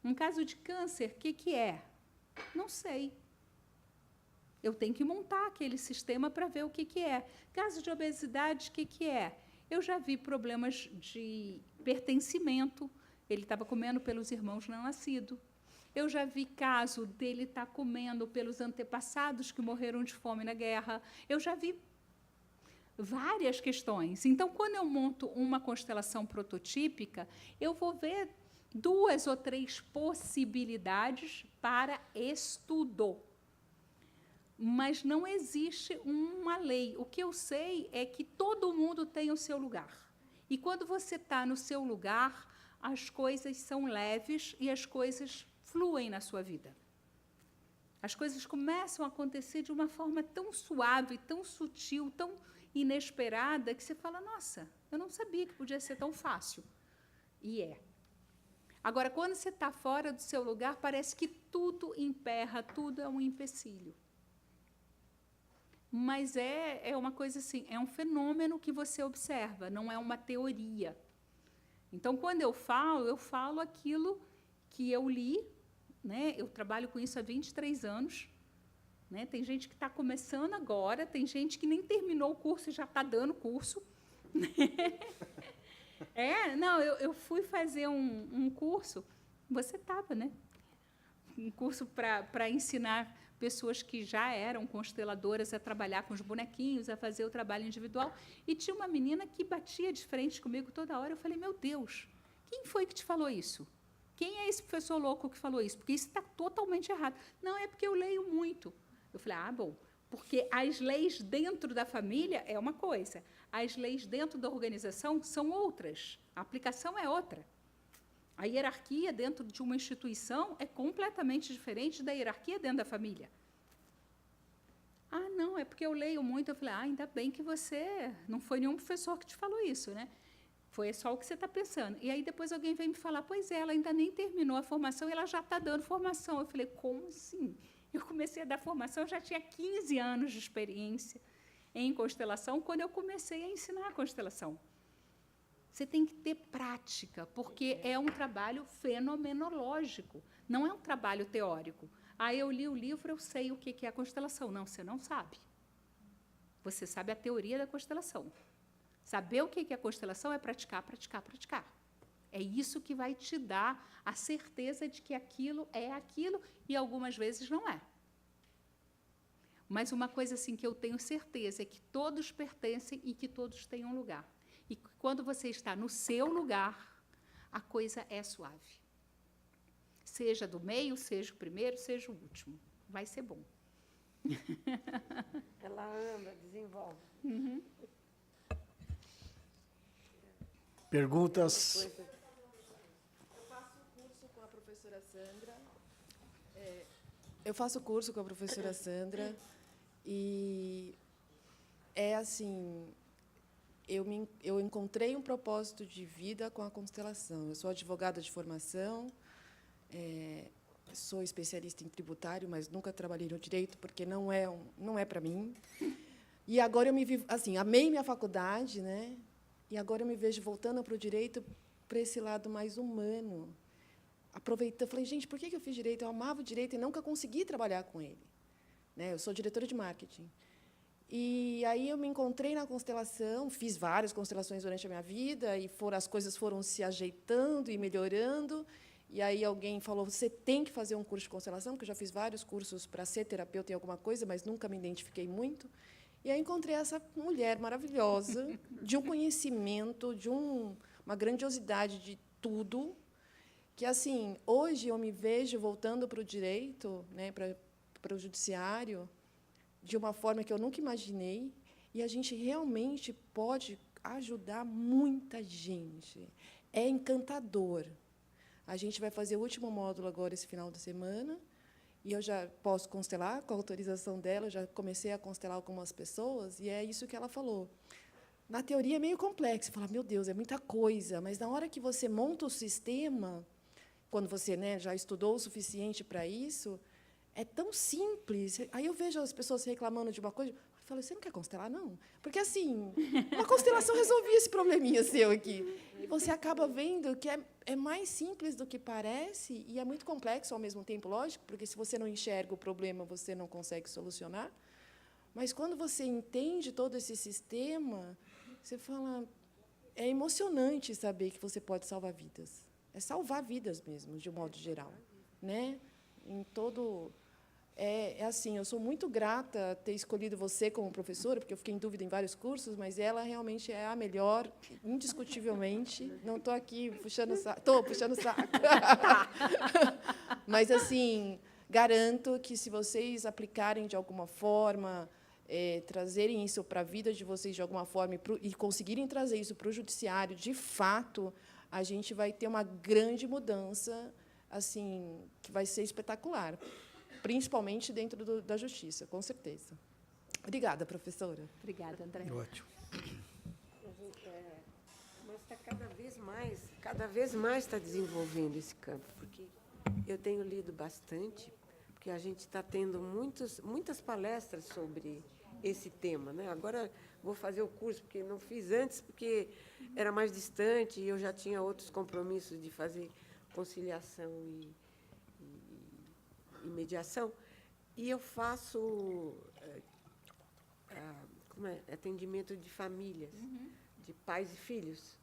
Um caso de câncer, o que é? Não sei. Eu tenho que montar aquele sistema para ver o que é. Caso de obesidade, o que é? Eu já vi problemas de pertencimento. Ele estava comendo pelos irmãos não nascidos. Eu já vi caso dele estar comendo pelos antepassados que morreram de fome na guerra. Eu já vi várias questões. Então, quando eu monto uma constelação prototípica, eu vou ver 2 ou 3 possibilidades para estudo. Mas não existe uma lei. O que eu sei é que todo mundo tem o seu lugar. E quando você está no seu lugar, as coisas são leves e as coisas fluem na sua vida. As coisas começam a acontecer de uma forma tão suave, tão sutil, tão inesperada, que você fala, nossa, eu não sabia que podia ser tão fácil. E é. Agora, quando você está fora do seu lugar, parece que tudo emperra, tudo é um empecilho. Mas é uma coisa assim, é um fenômeno que você observa, não é uma teoria. Então, quando eu falo aquilo que eu li, né? Eu trabalho com isso há 23 anos. Né? Tem gente que está começando agora, tem gente que nem terminou o curso e já está dando curso. Eu fui fazer um curso, você estava, né? Um curso para ensinar pessoas que já eram consteladoras a trabalhar com os bonequinhos, a fazer o trabalho individual. E tinha uma menina que batia de frente comigo toda hora. Eu falei, meu Deus, quem foi que te falou isso? Quem é esse professor louco que falou isso? Porque isso está totalmente errado. Não, é porque eu leio muito. Eu falei, bom, porque as leis dentro da família é uma coisa, as leis dentro da organização são outras, a aplicação é outra. A hierarquia dentro de uma instituição é completamente diferente da hierarquia dentro da família. Não, é porque eu leio muito. Eu falei, ainda bem que você... Não foi nenhum professor que te falou isso, né? Foi só o que você está pensando. E aí depois alguém veio me falar, pois é, ela ainda nem terminou a formação e ela já está dando formação. Eu falei, como assim? Eu comecei a dar formação, eu já tinha 15 anos de experiência em constelação, quando eu comecei a ensinar a constelação. Você tem que ter prática, porque é um trabalho fenomenológico, não é um trabalho teórico. Eu li o livro, eu sei o que é a constelação. Não, você não sabe. Você sabe a teoria da constelação. Saber o que é a constelação é praticar, praticar, praticar. É isso que vai te dar a certeza de que aquilo é aquilo, e algumas vezes não é. Mas uma coisa assim que eu tenho certeza é que todos pertencem e que todos têm um lugar. E quando você está no seu lugar, a coisa é suave. Seja do meio, seja o primeiro, seja o último. Vai ser bom. Ela anda, desenvolve. Uhum. Perguntas? Eu faço curso com a professora Sandra. Eu faço curso com a professora Sandra e é assim, eu encontrei um propósito de vida com a constelação. Eu sou advogada de formação, sou especialista em tributário, mas nunca trabalhei no direito porque não é para mim. E agora eu me vivo assim, amei minha faculdade, né? E agora eu me vejo voltando para o direito, para esse lado mais humano. Aproveitando, falei, gente, por que eu fiz direito? Eu amava o direito e nunca consegui trabalhar com ele. Né? Eu sou diretora de marketing. E aí eu me encontrei na constelação, fiz várias constelações durante a minha vida, e as coisas foram se ajeitando e melhorando. E aí alguém falou, você tem que fazer um curso de constelação, porque eu já fiz vários cursos para ser terapeuta em alguma coisa, mas nunca me identifiquei muito. E aí encontrei essa mulher maravilhosa, de um conhecimento, de uma grandiosidade de tudo, que, assim, hoje eu me vejo voltando para o direito, né, para o judiciário, de uma forma que eu nunca imaginei, e a gente realmente pode ajudar muita gente. É encantador. A gente vai fazer o último módulo agora, esse final de semana, e eu já posso constelar, com a autorização dela, eu já comecei a constelar algumas pessoas, e é isso que ela falou. Na teoria é meio complexo, você fala, meu Deus, é muita coisa, mas na hora que você monta o sistema, quando você, né, já estudou o suficiente para isso, é tão simples. Aí eu vejo as pessoas reclamando de uma coisa, eu falo, você não quer constelar, não? Porque, assim, uma constelação resolvia esse probleminha seu aqui. E você acaba vendo que é mais simples do que parece e é muito complexo ao mesmo tempo, lógico, porque se você não enxerga o problema, você não consegue solucionar. Mas, quando você entende todo esse sistema, você fala, é emocionante saber que você pode salvar vidas. É salvar vidas mesmo, de um modo geral, né? Em todo assim, eu sou muito grata a ter escolhido você como professora, porque eu fiquei em dúvida em vários cursos, mas ela realmente é a melhor, indiscutivelmente. Não estou aqui puxando o saco. Estou puxando o saco. Mas, assim, garanto que, se vocês aplicarem de alguma forma, trazerem isso para a vida de vocês de alguma forma e conseguirem trazer isso para o judiciário, de fato, a gente vai ter uma grande mudança, assim, que vai ser espetacular, principalmente dentro da justiça, com certeza. Obrigada, professora. Obrigada, André. Ótimo. Mas está cada vez mais está desenvolvendo esse campo, porque eu tenho lido bastante, porque a gente está tendo muitas palestras sobre esse tema, né? Agora vou fazer o curso, porque não fiz antes, porque era mais distante e eu já tinha outros compromissos de fazer conciliação e mediação, e eu faço atendimento de famílias, de pais e filhos.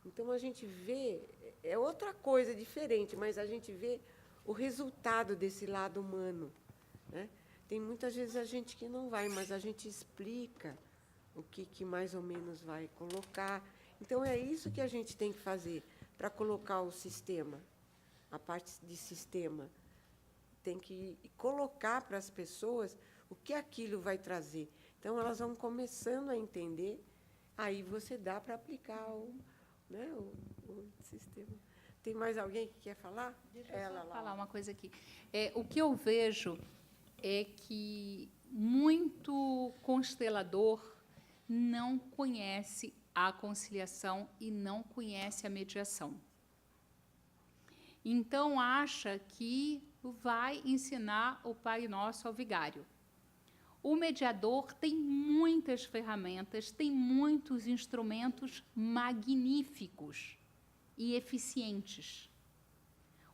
Então, a gente vê, é outra coisa diferente, mas a gente vê o resultado desse lado humano, né? Tem muitas vezes a gente que não vai, mas a gente explica o que mais ou menos vai colocar. Então, é isso que a gente tem que fazer para colocar o sistema, a parte de sistema. Tem que colocar para as pessoas o que aquilo vai trazer. Então, elas vão começando a entender, aí você dá para aplicar o sistema. Tem mais alguém que quer falar? Deixa eu só falar uma coisa aqui. O que eu vejo é que muito constelador não conhece a conciliação e não conhece a mediação. Então, acha que vai ensinar o Pai Nosso ao vigário. O mediador tem muitas ferramentas, tem muitos instrumentos magníficos e eficientes.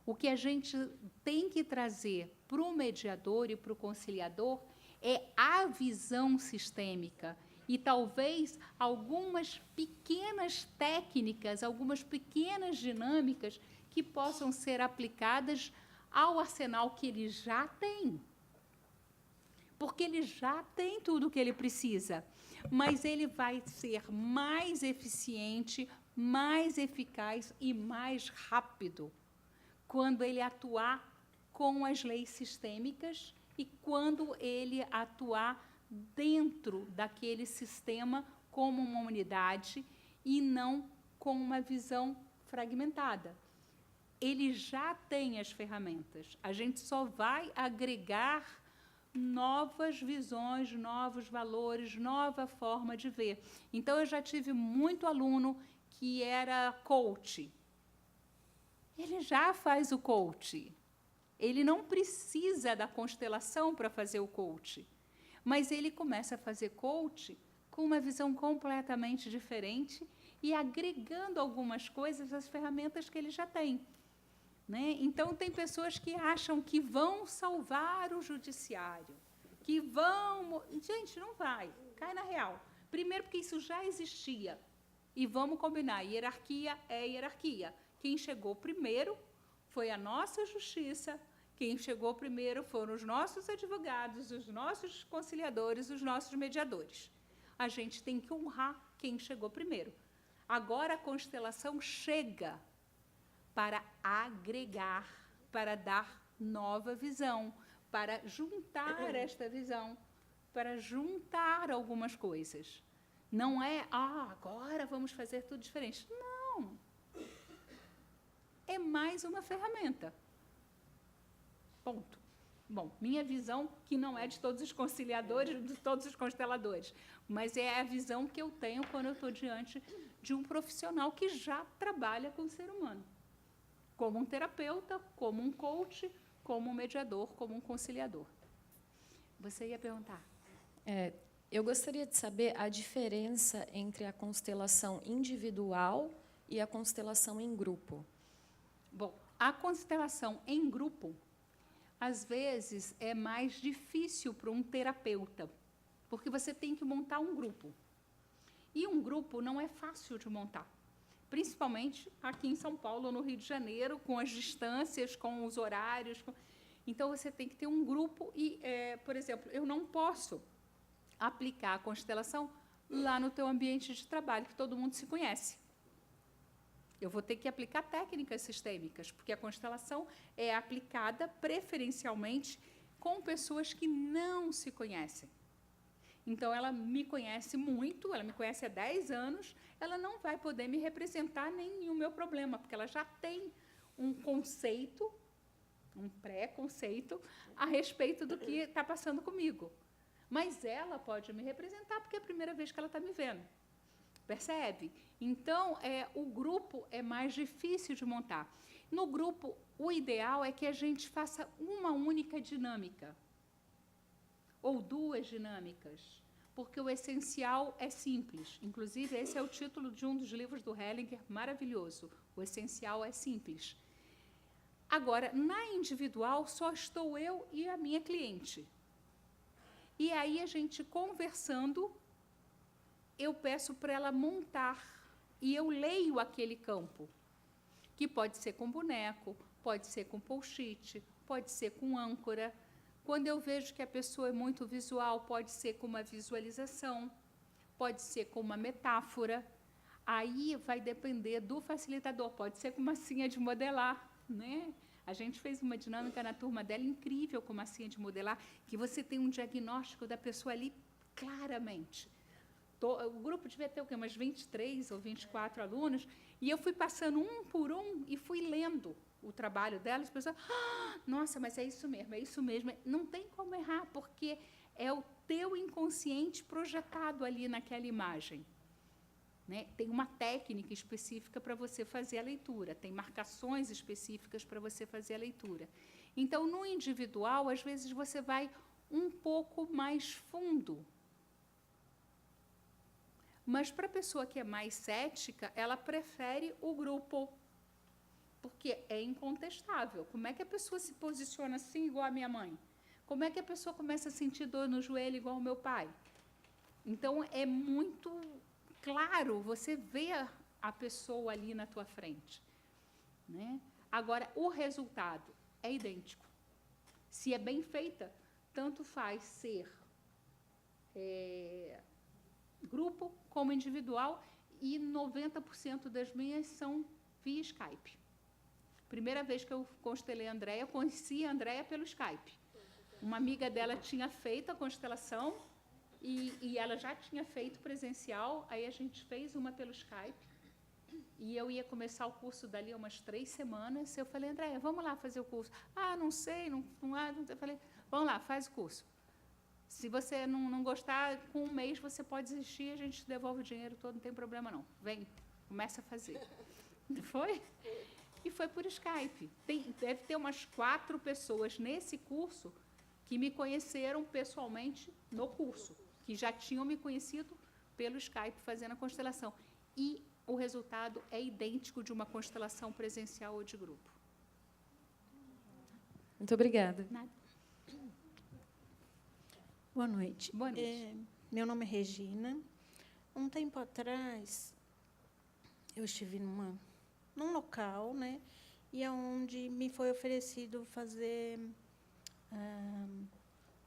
O que a gente tem que trazer para o mediador e para o conciliador é a visão sistêmica e, talvez, algumas pequenas técnicas, algumas pequenas dinâmicas que possam ser aplicadas ao arsenal que ele já tem. Porque ele já tem tudo o que ele precisa, mas ele vai ser mais eficiente, mais eficaz e mais rápido quando ele atuar com as leis sistêmicas e quando ele atuar dentro daquele sistema como uma unidade e não com uma visão fragmentada. Ele já tem as ferramentas. A gente só vai agregar novas visões, novos valores, nova forma de ver. Então, eu já tive muito aluno que era coach. Ele já faz o coach. Ele não precisa da constelação para fazer o coach. Mas ele começa a fazer coach com uma visão completamente diferente e agregando algumas coisas às ferramentas que ele já tem. Né? Então, tem pessoas que acham que vão salvar o judiciário, que vão... Gente, não vai, cai na real. Primeiro, porque isso já existia. E vamos combinar, hierarquia é hierarquia. Quem chegou primeiro foi a nossa justiça, quem chegou primeiro foram os nossos advogados, os nossos conciliadores, os nossos mediadores. A gente tem que honrar quem chegou primeiro. Agora, a constelação chega para agregar, para dar nova visão, para juntar esta visão, para juntar algumas coisas. Não é, agora vamos fazer tudo diferente. Não. É mais uma ferramenta. Ponto. Bom, minha visão, que não é de todos os conciliadores, de todos os consteladores, mas é a visão que eu tenho quando eu estou diante de um profissional que já trabalha com o ser humano. Como um terapeuta, como um coach, como um mediador, como um conciliador. Você ia perguntar? Eu gostaria de saber a diferença entre a constelação individual e a constelação em grupo. Bom, a constelação em grupo, às vezes, é mais difícil para um terapeuta, porque você tem que montar um grupo. E um grupo não é fácil de montar, principalmente aqui em São Paulo, no Rio de Janeiro, com as distâncias, com os horários. Então, você tem que ter um grupo e, por exemplo, eu não posso aplicar a constelação lá no teu ambiente de trabalho, que todo mundo se conhece. Eu vou ter que aplicar técnicas sistêmicas, porque a constelação é aplicada preferencialmente com pessoas que não se conhecem. Então, ela me conhece muito, ela me conhece há 10 anos, ela não vai poder me representar nem o meu problema, porque ela já tem um conceito, um pré-conceito, a respeito do que está passando comigo. Mas ela pode me representar, porque é a primeira vez que ela está me vendo. Percebe? Então, o grupo é mais difícil de montar. No grupo, o ideal é que a gente faça uma única dinâmica, ou 2 dinâmicas, porque o essencial é simples. Inclusive, esse é o título de um dos livros do Hellinger, maravilhoso. O essencial é simples. Agora, na individual, só estou eu e a minha cliente. E aí, a gente conversando, eu peço para ela montar, e eu leio aquele campo, que pode ser com boneco, pode ser com post-it, pode ser com âncora. Quando eu vejo que a pessoa é muito visual, pode ser com uma visualização, pode ser com uma metáfora. Aí vai depender do facilitador, pode ser com massinha de modelar, né? A gente fez uma dinâmica na turma dela incrível com massinha de modelar, que você tem um diagnóstico da pessoa ali claramente. O grupo devia ter o quê? Umas 23 ou 24 alunos, e eu fui passando um por um e fui lendo o trabalho delas, as pessoas, nossa, mas é isso mesmo. Não tem como errar, porque é o teu inconsciente projetado ali naquela imagem. Né? Tem uma técnica específica para você fazer a leitura, tem marcações específicas para você fazer a leitura. Então, no individual, às vezes, você vai um pouco mais fundo. Mas, para a pessoa que é mais cética, ela prefere o grupo, porque é incontestável. Como é que a pessoa se posiciona assim, igual a minha mãe? Como é que a pessoa começa a sentir dor no joelho, igual o meu pai? Então, é muito claro, você vê a pessoa ali na tua frente. Né? Agora, o resultado é idêntico. Se é bem feita, tanto faz ser grupo como individual, e 90% das minhas são via Skype. Primeira vez que eu constelei a Andréia, eu conheci a Andréia pelo Skype. Uma amiga dela tinha feito a constelação e ela já tinha feito presencial, aí a gente fez uma pelo Skype, e eu ia começar o curso dali umas 3 semanas, eu falei, Andréia, vamos lá fazer o curso. Não sei, não. Eu falei, vamos lá, faz o curso. Se você não gostar, com 1 mês você pode desistir, a gente devolve o dinheiro todo, não tem problema não. Vem, começa a fazer. Foi? E foi por Skype. Deve ter umas 4 pessoas nesse curso que me conheceram pessoalmente no curso, que já tinham me conhecido pelo Skype fazendo a constelação. E o resultado é idêntico de uma constelação presencial ou de grupo. Muito obrigada. Nada. Boa noite. Boa noite. Meu nome é Regina. Um tempo atrás, eu estive num local, né, e onde me foi oferecido fazer,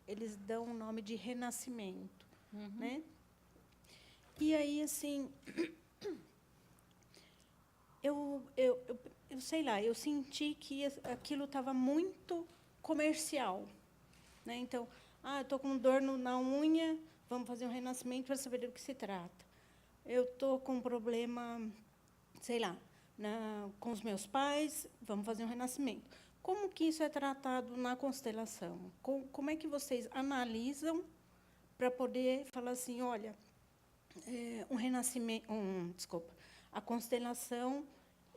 eles dão o nome de renascimento, né? E aí, assim, eu eu sei lá, eu senti que aquilo estava muito comercial, né? Então, eu estou com dor na unha, vamos fazer um renascimento para saber do que se trata. Eu estou com um problema, sei lá, com os meus pais, vamos fazer um renascimento. Como que isso é tratado na constelação? Como é que vocês analisam para poder falar assim, olha, um renascimento, desculpa, a constelação,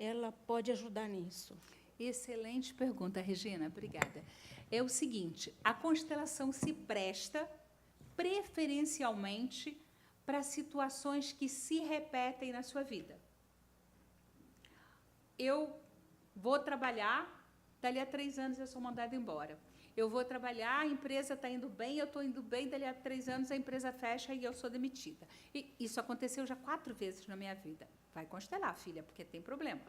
ela pode ajudar nisso? Excelente pergunta, Regina, obrigada. É o seguinte, a constelação se presta preferencialmente para situações que se repetem na sua vida. Eu vou trabalhar, dali a 3 anos eu sou mandada embora. Eu vou trabalhar, a empresa está indo bem, eu estou indo bem, dali a 3 anos a empresa fecha e eu sou demitida. E isso aconteceu já 4 vezes na minha vida. Vai constelar, filha, porque tem problema.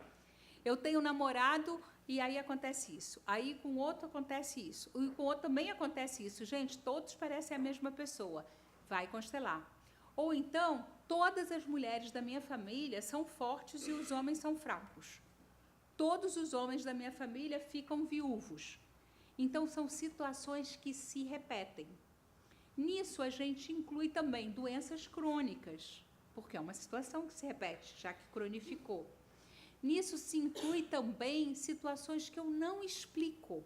Eu tenho um namorado e aí acontece isso. Aí com outro acontece isso. E com outro também acontece isso. Gente, todos parecem a mesma pessoa. Vai constelar. Ou então, todas as mulheres da minha família são fortes e os homens são fracos. Todos os homens da minha família ficam viúvos. Então, são situações que se repetem. Nisso, a gente inclui também doenças crônicas, porque é uma situação que se repete, já que cronificou. Nisso se inclui também situações que eu não explico.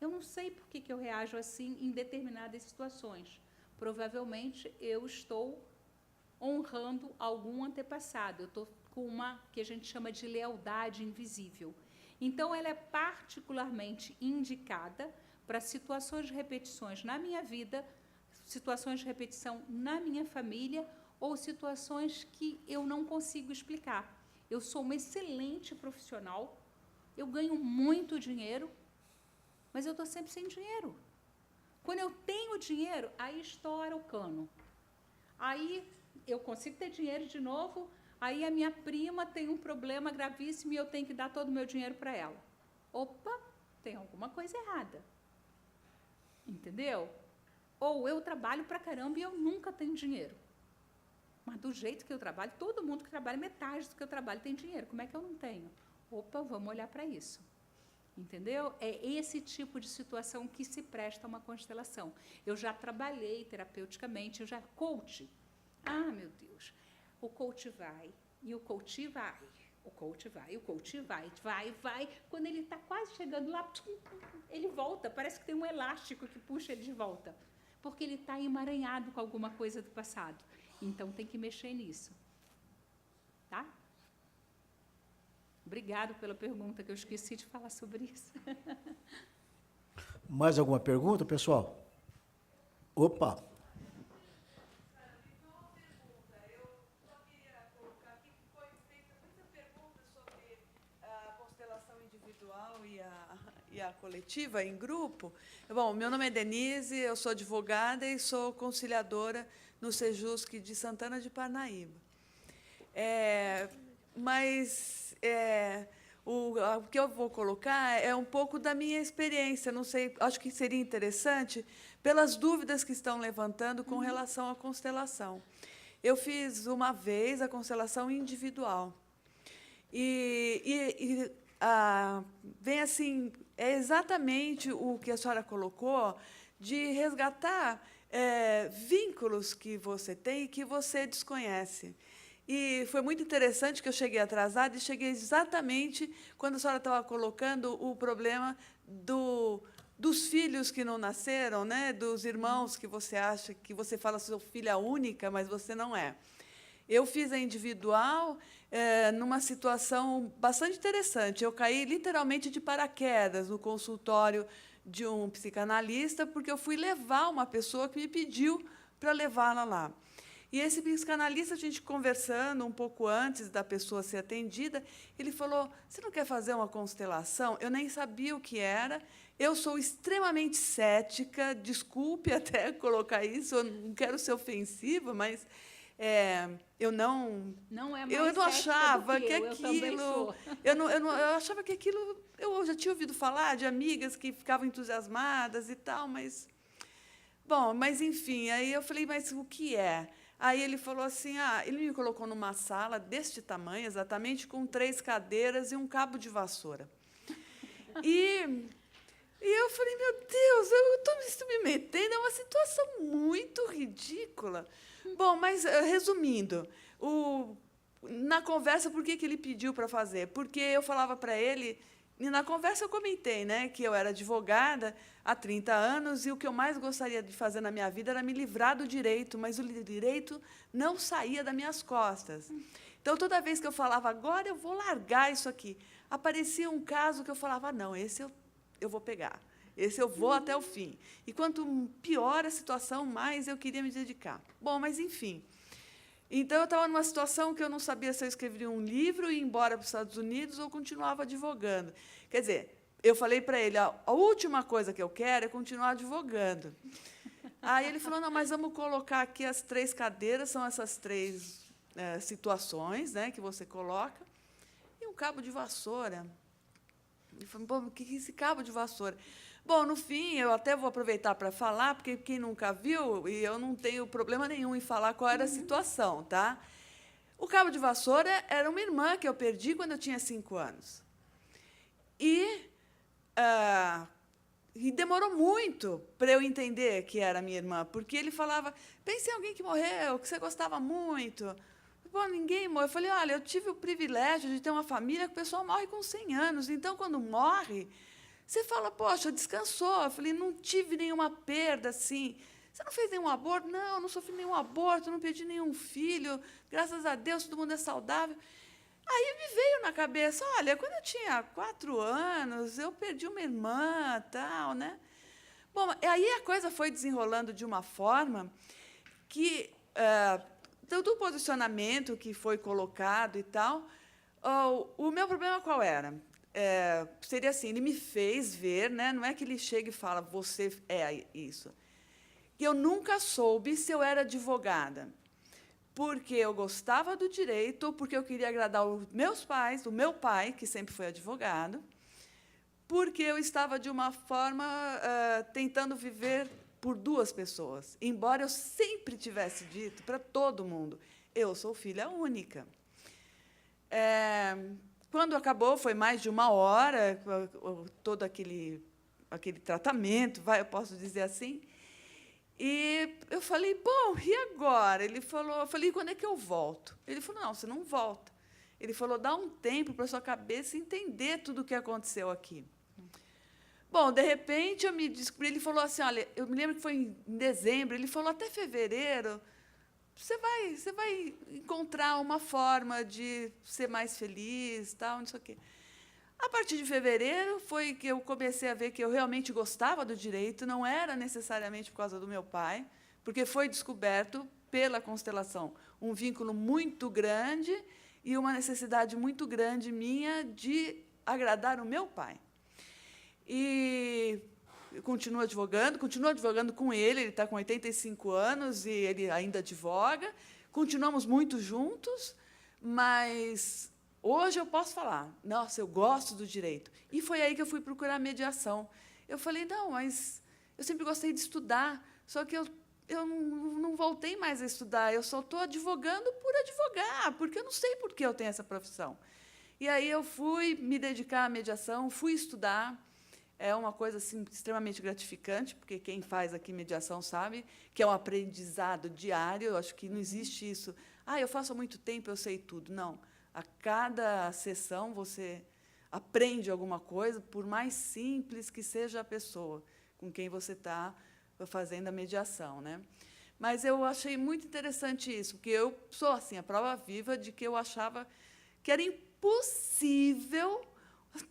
Eu não sei por que eu reajo assim em determinadas situações. Provavelmente eu estou honrando algum antepassado. Eu estou com uma que a gente chama de lealdade invisível. Então, ela é particularmente indicada para situações de repetições na minha vida, situações de repetição na minha família ou situações que eu não consigo explicar. Eu sou uma excelente profissional, eu ganho muito dinheiro, mas eu estou sempre sem dinheiro. Quando eu tenho dinheiro, aí estoura o cano. Aí eu consigo ter dinheiro de novo, aí a minha prima tem um problema gravíssimo e eu tenho que dar todo o meu dinheiro para ela. Opa, tem alguma coisa errada. Entendeu? Ou eu trabalho para caramba e eu nunca tenho dinheiro. Mas do jeito que eu trabalho, todo mundo que trabalha, metade do que eu trabalho tem dinheiro. Como é que eu não tenho? Opa, vamos olhar para isso. Entendeu? É esse tipo de situação que se presta a uma constelação. Eu já trabalhei terapeuticamente, eu já coach. Meu Deus. O coach vai, e o coach vai, o coach vai, o coach vai. Quando ele está quase chegando lá, ele volta. Parece que tem um elástico que puxa ele de volta. Porque ele está emaranhado com alguma coisa do passado. Então, tem que mexer nisso. Tá? Obrigado pela pergunta, que eu esqueci de falar sobre isso. Mais alguma pergunta, pessoal? Opa! Eu só queria colocar aqui que foi feita muita pergunta sobre a constelação individual e a coletiva, em grupo. Bom, meu nome é Denise, eu sou advogada e sou conciliadora no Sejusc de Santana de Parnaíba. O que eu vou colocar é um pouco da minha experiência, não sei, acho que seria interessante, pelas dúvidas que estão levantando com relação à constelação. Eu fiz uma vez a constelação individual. Vem assim, é exatamente o que a senhora colocou, de resgatar vínculos que você tem e que você desconhece. E foi muito interessante que eu cheguei atrasada e cheguei exatamente quando a senhora estava colocando o problema dos filhos que não nasceram, né? Dos irmãos que você acha, que você fala sua filha única, mas você não é. Eu fiz a individual numa situação bastante interessante. Eu caí literalmente de paraquedas no consultório de um psicanalista, porque eu fui levar uma pessoa que me pediu para levá-la lá. E esse psicanalista, a gente conversando um pouco antes da pessoa ser atendida, ele falou, você não quer fazer uma constelação? Eu nem sabia o que era. Eu sou extremamente cética, desculpe até colocar isso, eu não quero ser ofensiva, mas eu não... Não é mais eu não achava que eu também sou. Eu achava que aquilo... Eu já tinha ouvido falar de amigas que ficavam entusiasmadas e tal, mas... Bom, mas, enfim, aí eu falei, mas o que é? Aí ele falou assim, ele me colocou numa sala deste tamanho, exatamente, com 3 cadeiras e um cabo de vassoura. E eu falei, meu Deus, eu estou me submetendo a uma situação muito ridícula. Bom, mas, resumindo, na conversa, por que ele pediu para fazer? Porque eu falava para ele, e na conversa eu comentei, né, que eu era advogada há 30 anos e o que eu mais gostaria de fazer na minha vida era me livrar do direito, mas o direito não saía das minhas costas. Então, toda vez que eu falava, agora eu vou largar isso aqui, aparecia um caso que eu falava, não, esse eu vou pegar, esse eu vou até o fim. E quanto pior a situação, mais eu queria me dedicar. Bom, mas, enfim. Então, eu estava numa situação que eu não sabia se eu escreveria um livro e ir embora para os Estados Unidos ou continuava advogando. Quer dizer, eu falei para ele, a última coisa que eu quero é continuar advogando. Aí ele falou, não, mas vamos colocar aqui as 3 cadeiras, são essas 3 situações, né, que você coloca, e um cabo de vassoura. Ele falou, bom, o que é esse cabo de vassoura? Bom, no fim, eu até vou aproveitar para falar, porque quem nunca viu, e eu não tenho problema nenhum em falar qual era a situação, tá? O cabo de vassoura era uma irmã que eu perdi quando eu tinha 5 anos. E demorou muito para eu entender que era minha irmã, porque ele falava, pense em alguém que morreu, que você gostava muito. Pô, ninguém morreu. Eu falei, olha, eu tive o privilégio de ter uma família que o pessoal morre com 100 anos, então, quando morre, você fala, poxa, descansou. Eu falei, não tive nenhuma perda, assim. Você não fez nenhum aborto? Não, não sofri nenhum aborto, não perdi nenhum filho. Graças a Deus, todo mundo é saudável. Aí me veio na cabeça, olha, quando eu tinha 4 anos, eu perdi uma irmã, tal, né? Bom, aí a coisa foi desenrolando de uma forma que, do posicionamento que foi colocado e tal, o meu problema qual era? Seria assim, ele me fez ver, né? Não é que ele chega e fala, você é isso. Eu nunca soube se eu era advogada, porque eu gostava do direito, porque eu queria agradar os meus pais, o meu pai, que sempre foi advogado, porque eu estava, de uma forma, tentando viver por 2 pessoas, embora eu sempre tivesse dito para todo mundo, eu sou filha única. Quando acabou, foi mais de 1 hora, todo aquele tratamento, eu posso dizer assim. E eu falei, bom, e agora? Ele falou, eu falei, quando é que eu volto? Ele falou, não, você não volta. Ele falou, dá um tempo para a sua cabeça entender tudo o que aconteceu aqui. Bom, de repente, eu me descobri, ele falou assim, olha, eu me lembro que foi em dezembro, ele falou, até fevereiro, você vai encontrar uma forma de ser mais feliz, tal, não sei o quê. A partir de fevereiro foi que eu comecei a ver que eu realmente gostava do direito, não era necessariamente por causa do meu pai, porque foi descoberto pela constelação um vínculo muito grande e uma necessidade muito grande minha de agradar o meu pai. E eu continuo advogando com ele está com 85 anos e ele ainda advoga, continuamos muito juntos, mas hoje eu posso falar, nossa, eu gosto do direito. E foi aí que eu fui procurar mediação. Eu falei, não, mas eu sempre gostei de estudar, só que eu não voltei mais a estudar, eu só estou advogando por advogar, porque eu não sei por que eu tenho essa profissão. E aí eu fui me dedicar à mediação, fui estudar. É uma coisa assim, extremamente gratificante, porque quem faz aqui mediação sabe que é um aprendizado diário. Eu acho que não existe isso. Eu faço há muito tempo, eu sei tudo. Não. A cada sessão você aprende alguma coisa, por mais simples que seja a pessoa com quem você está fazendo a mediação, né? Mas eu achei muito interessante isso, porque eu sou assim, a prova viva de que eu achava que era impossível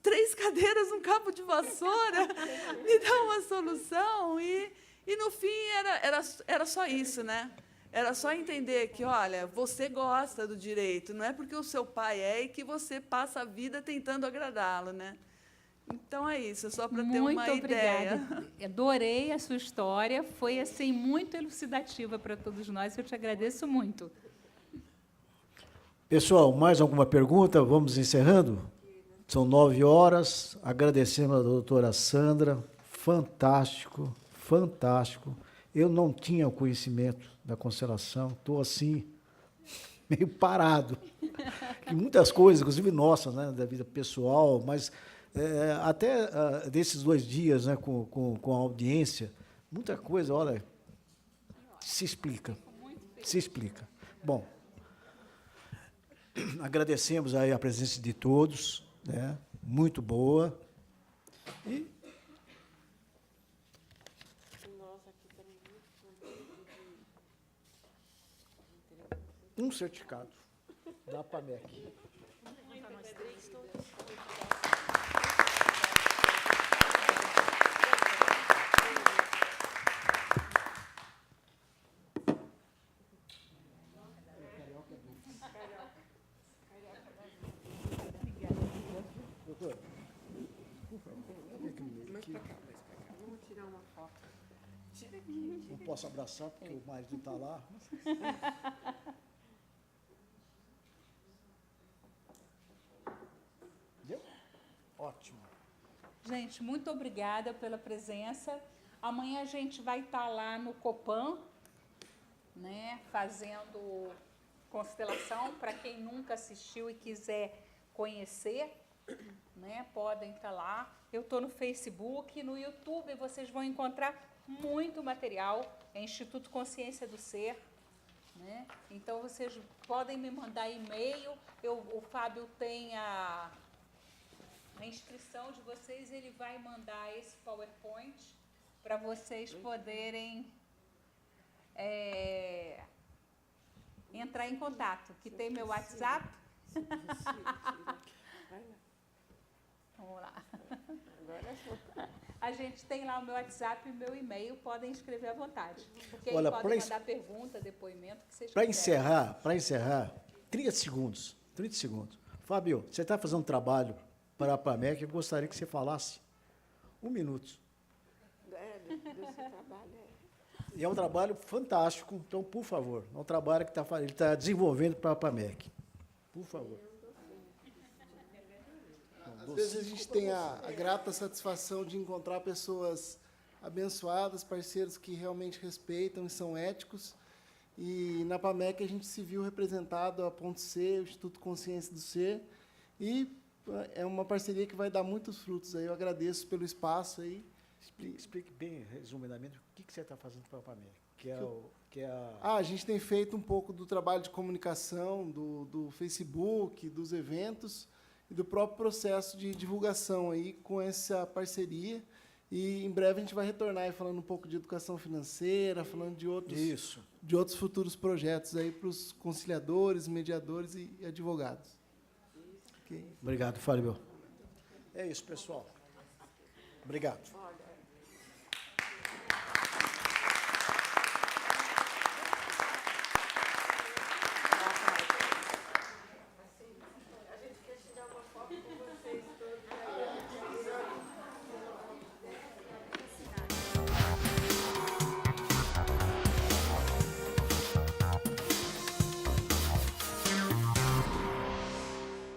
3 cadeiras, um cabo de vassoura, me dá uma solução. E no fim, era só isso, né? Era só entender que, olha, você gosta do direito, não é porque o seu pai e que você passa a vida tentando agradá-lo, né? Então, é isso, só para ter uma ideia. Muito obrigada. Adorei a sua história, foi assim, muito elucidativa para todos nós, eu te agradeço muito. Pessoal, mais alguma pergunta? Vamos encerrando? São 9 horas, agradecemos a doutora Sandra, fantástico, fantástico. Eu não tinha o conhecimento da Constelação. Estou assim, meio parado. Que muitas coisas, inclusive nossas, né, da vida pessoal, mas até desses 2 dias, né, com a audiência, muita coisa, olha, se explica. Se explica. Bom, agradecemos aí a presença de todos, né, muito boa. E um certificado da PAMEC. Doutor, por favor, vem aqui no meio aqui. Vamos tirar uma foto. Tira aqui. Não posso abraçar porque o marido está lá. Deu? Ótimo. Gente, muito obrigada pela presença. Amanhã a gente vai estar lá no Copan, né, fazendo constelação. Para quem nunca assistiu e quiser conhecer, né, podem estar lá. Eu estou no Facebook, no YouTube, vocês vão encontrar muito material. É Instituto Consciência do Ser, né? Então, vocês podem me mandar e-mail. O Fábio tem a inscrição de vocês, ele vai mandar esse PowerPoint para vocês poderem entrar em contato, que tem meu WhatsApp. Vamos lá. A gente tem lá o meu WhatsApp e o meu e-mail, podem escrever à vontade. Porque aí podem mandar pergunta, depoimento, que vocês quiserem. Para encerrar, 30 segundos. Fábio, você está fazendo um trabalho para a PAMEC, eu gostaria que você falasse 1 minuto. Desse trabalho, E é um trabalho fantástico, então, por favor, é um trabalho que ele está desenvolvendo para a PAMEC. Por favor. Às vezes a gente tem a grata satisfação de encontrar pessoas abençoadas, parceiros que realmente respeitam e são éticos. E na PAMEC a gente se viu representado a Ponto C, o Instituto Consciência do Ser, e é uma parceria que vai dar muitos frutos. Aí eu agradeço pelo espaço aí. Explique bem, resumidamente, o que você está fazendo para a PAMEC? A gente tem feito um pouco do trabalho de comunicação, do Facebook, dos eventos, e do próprio processo de divulgação aí com essa parceria. E em breve a gente vai retornar aí falando um pouco de educação financeira, falando de outros futuros projetos aí para os conciliadores, mediadores e advogados. Okay. Obrigado, Fábio. É isso, pessoal. Obrigado.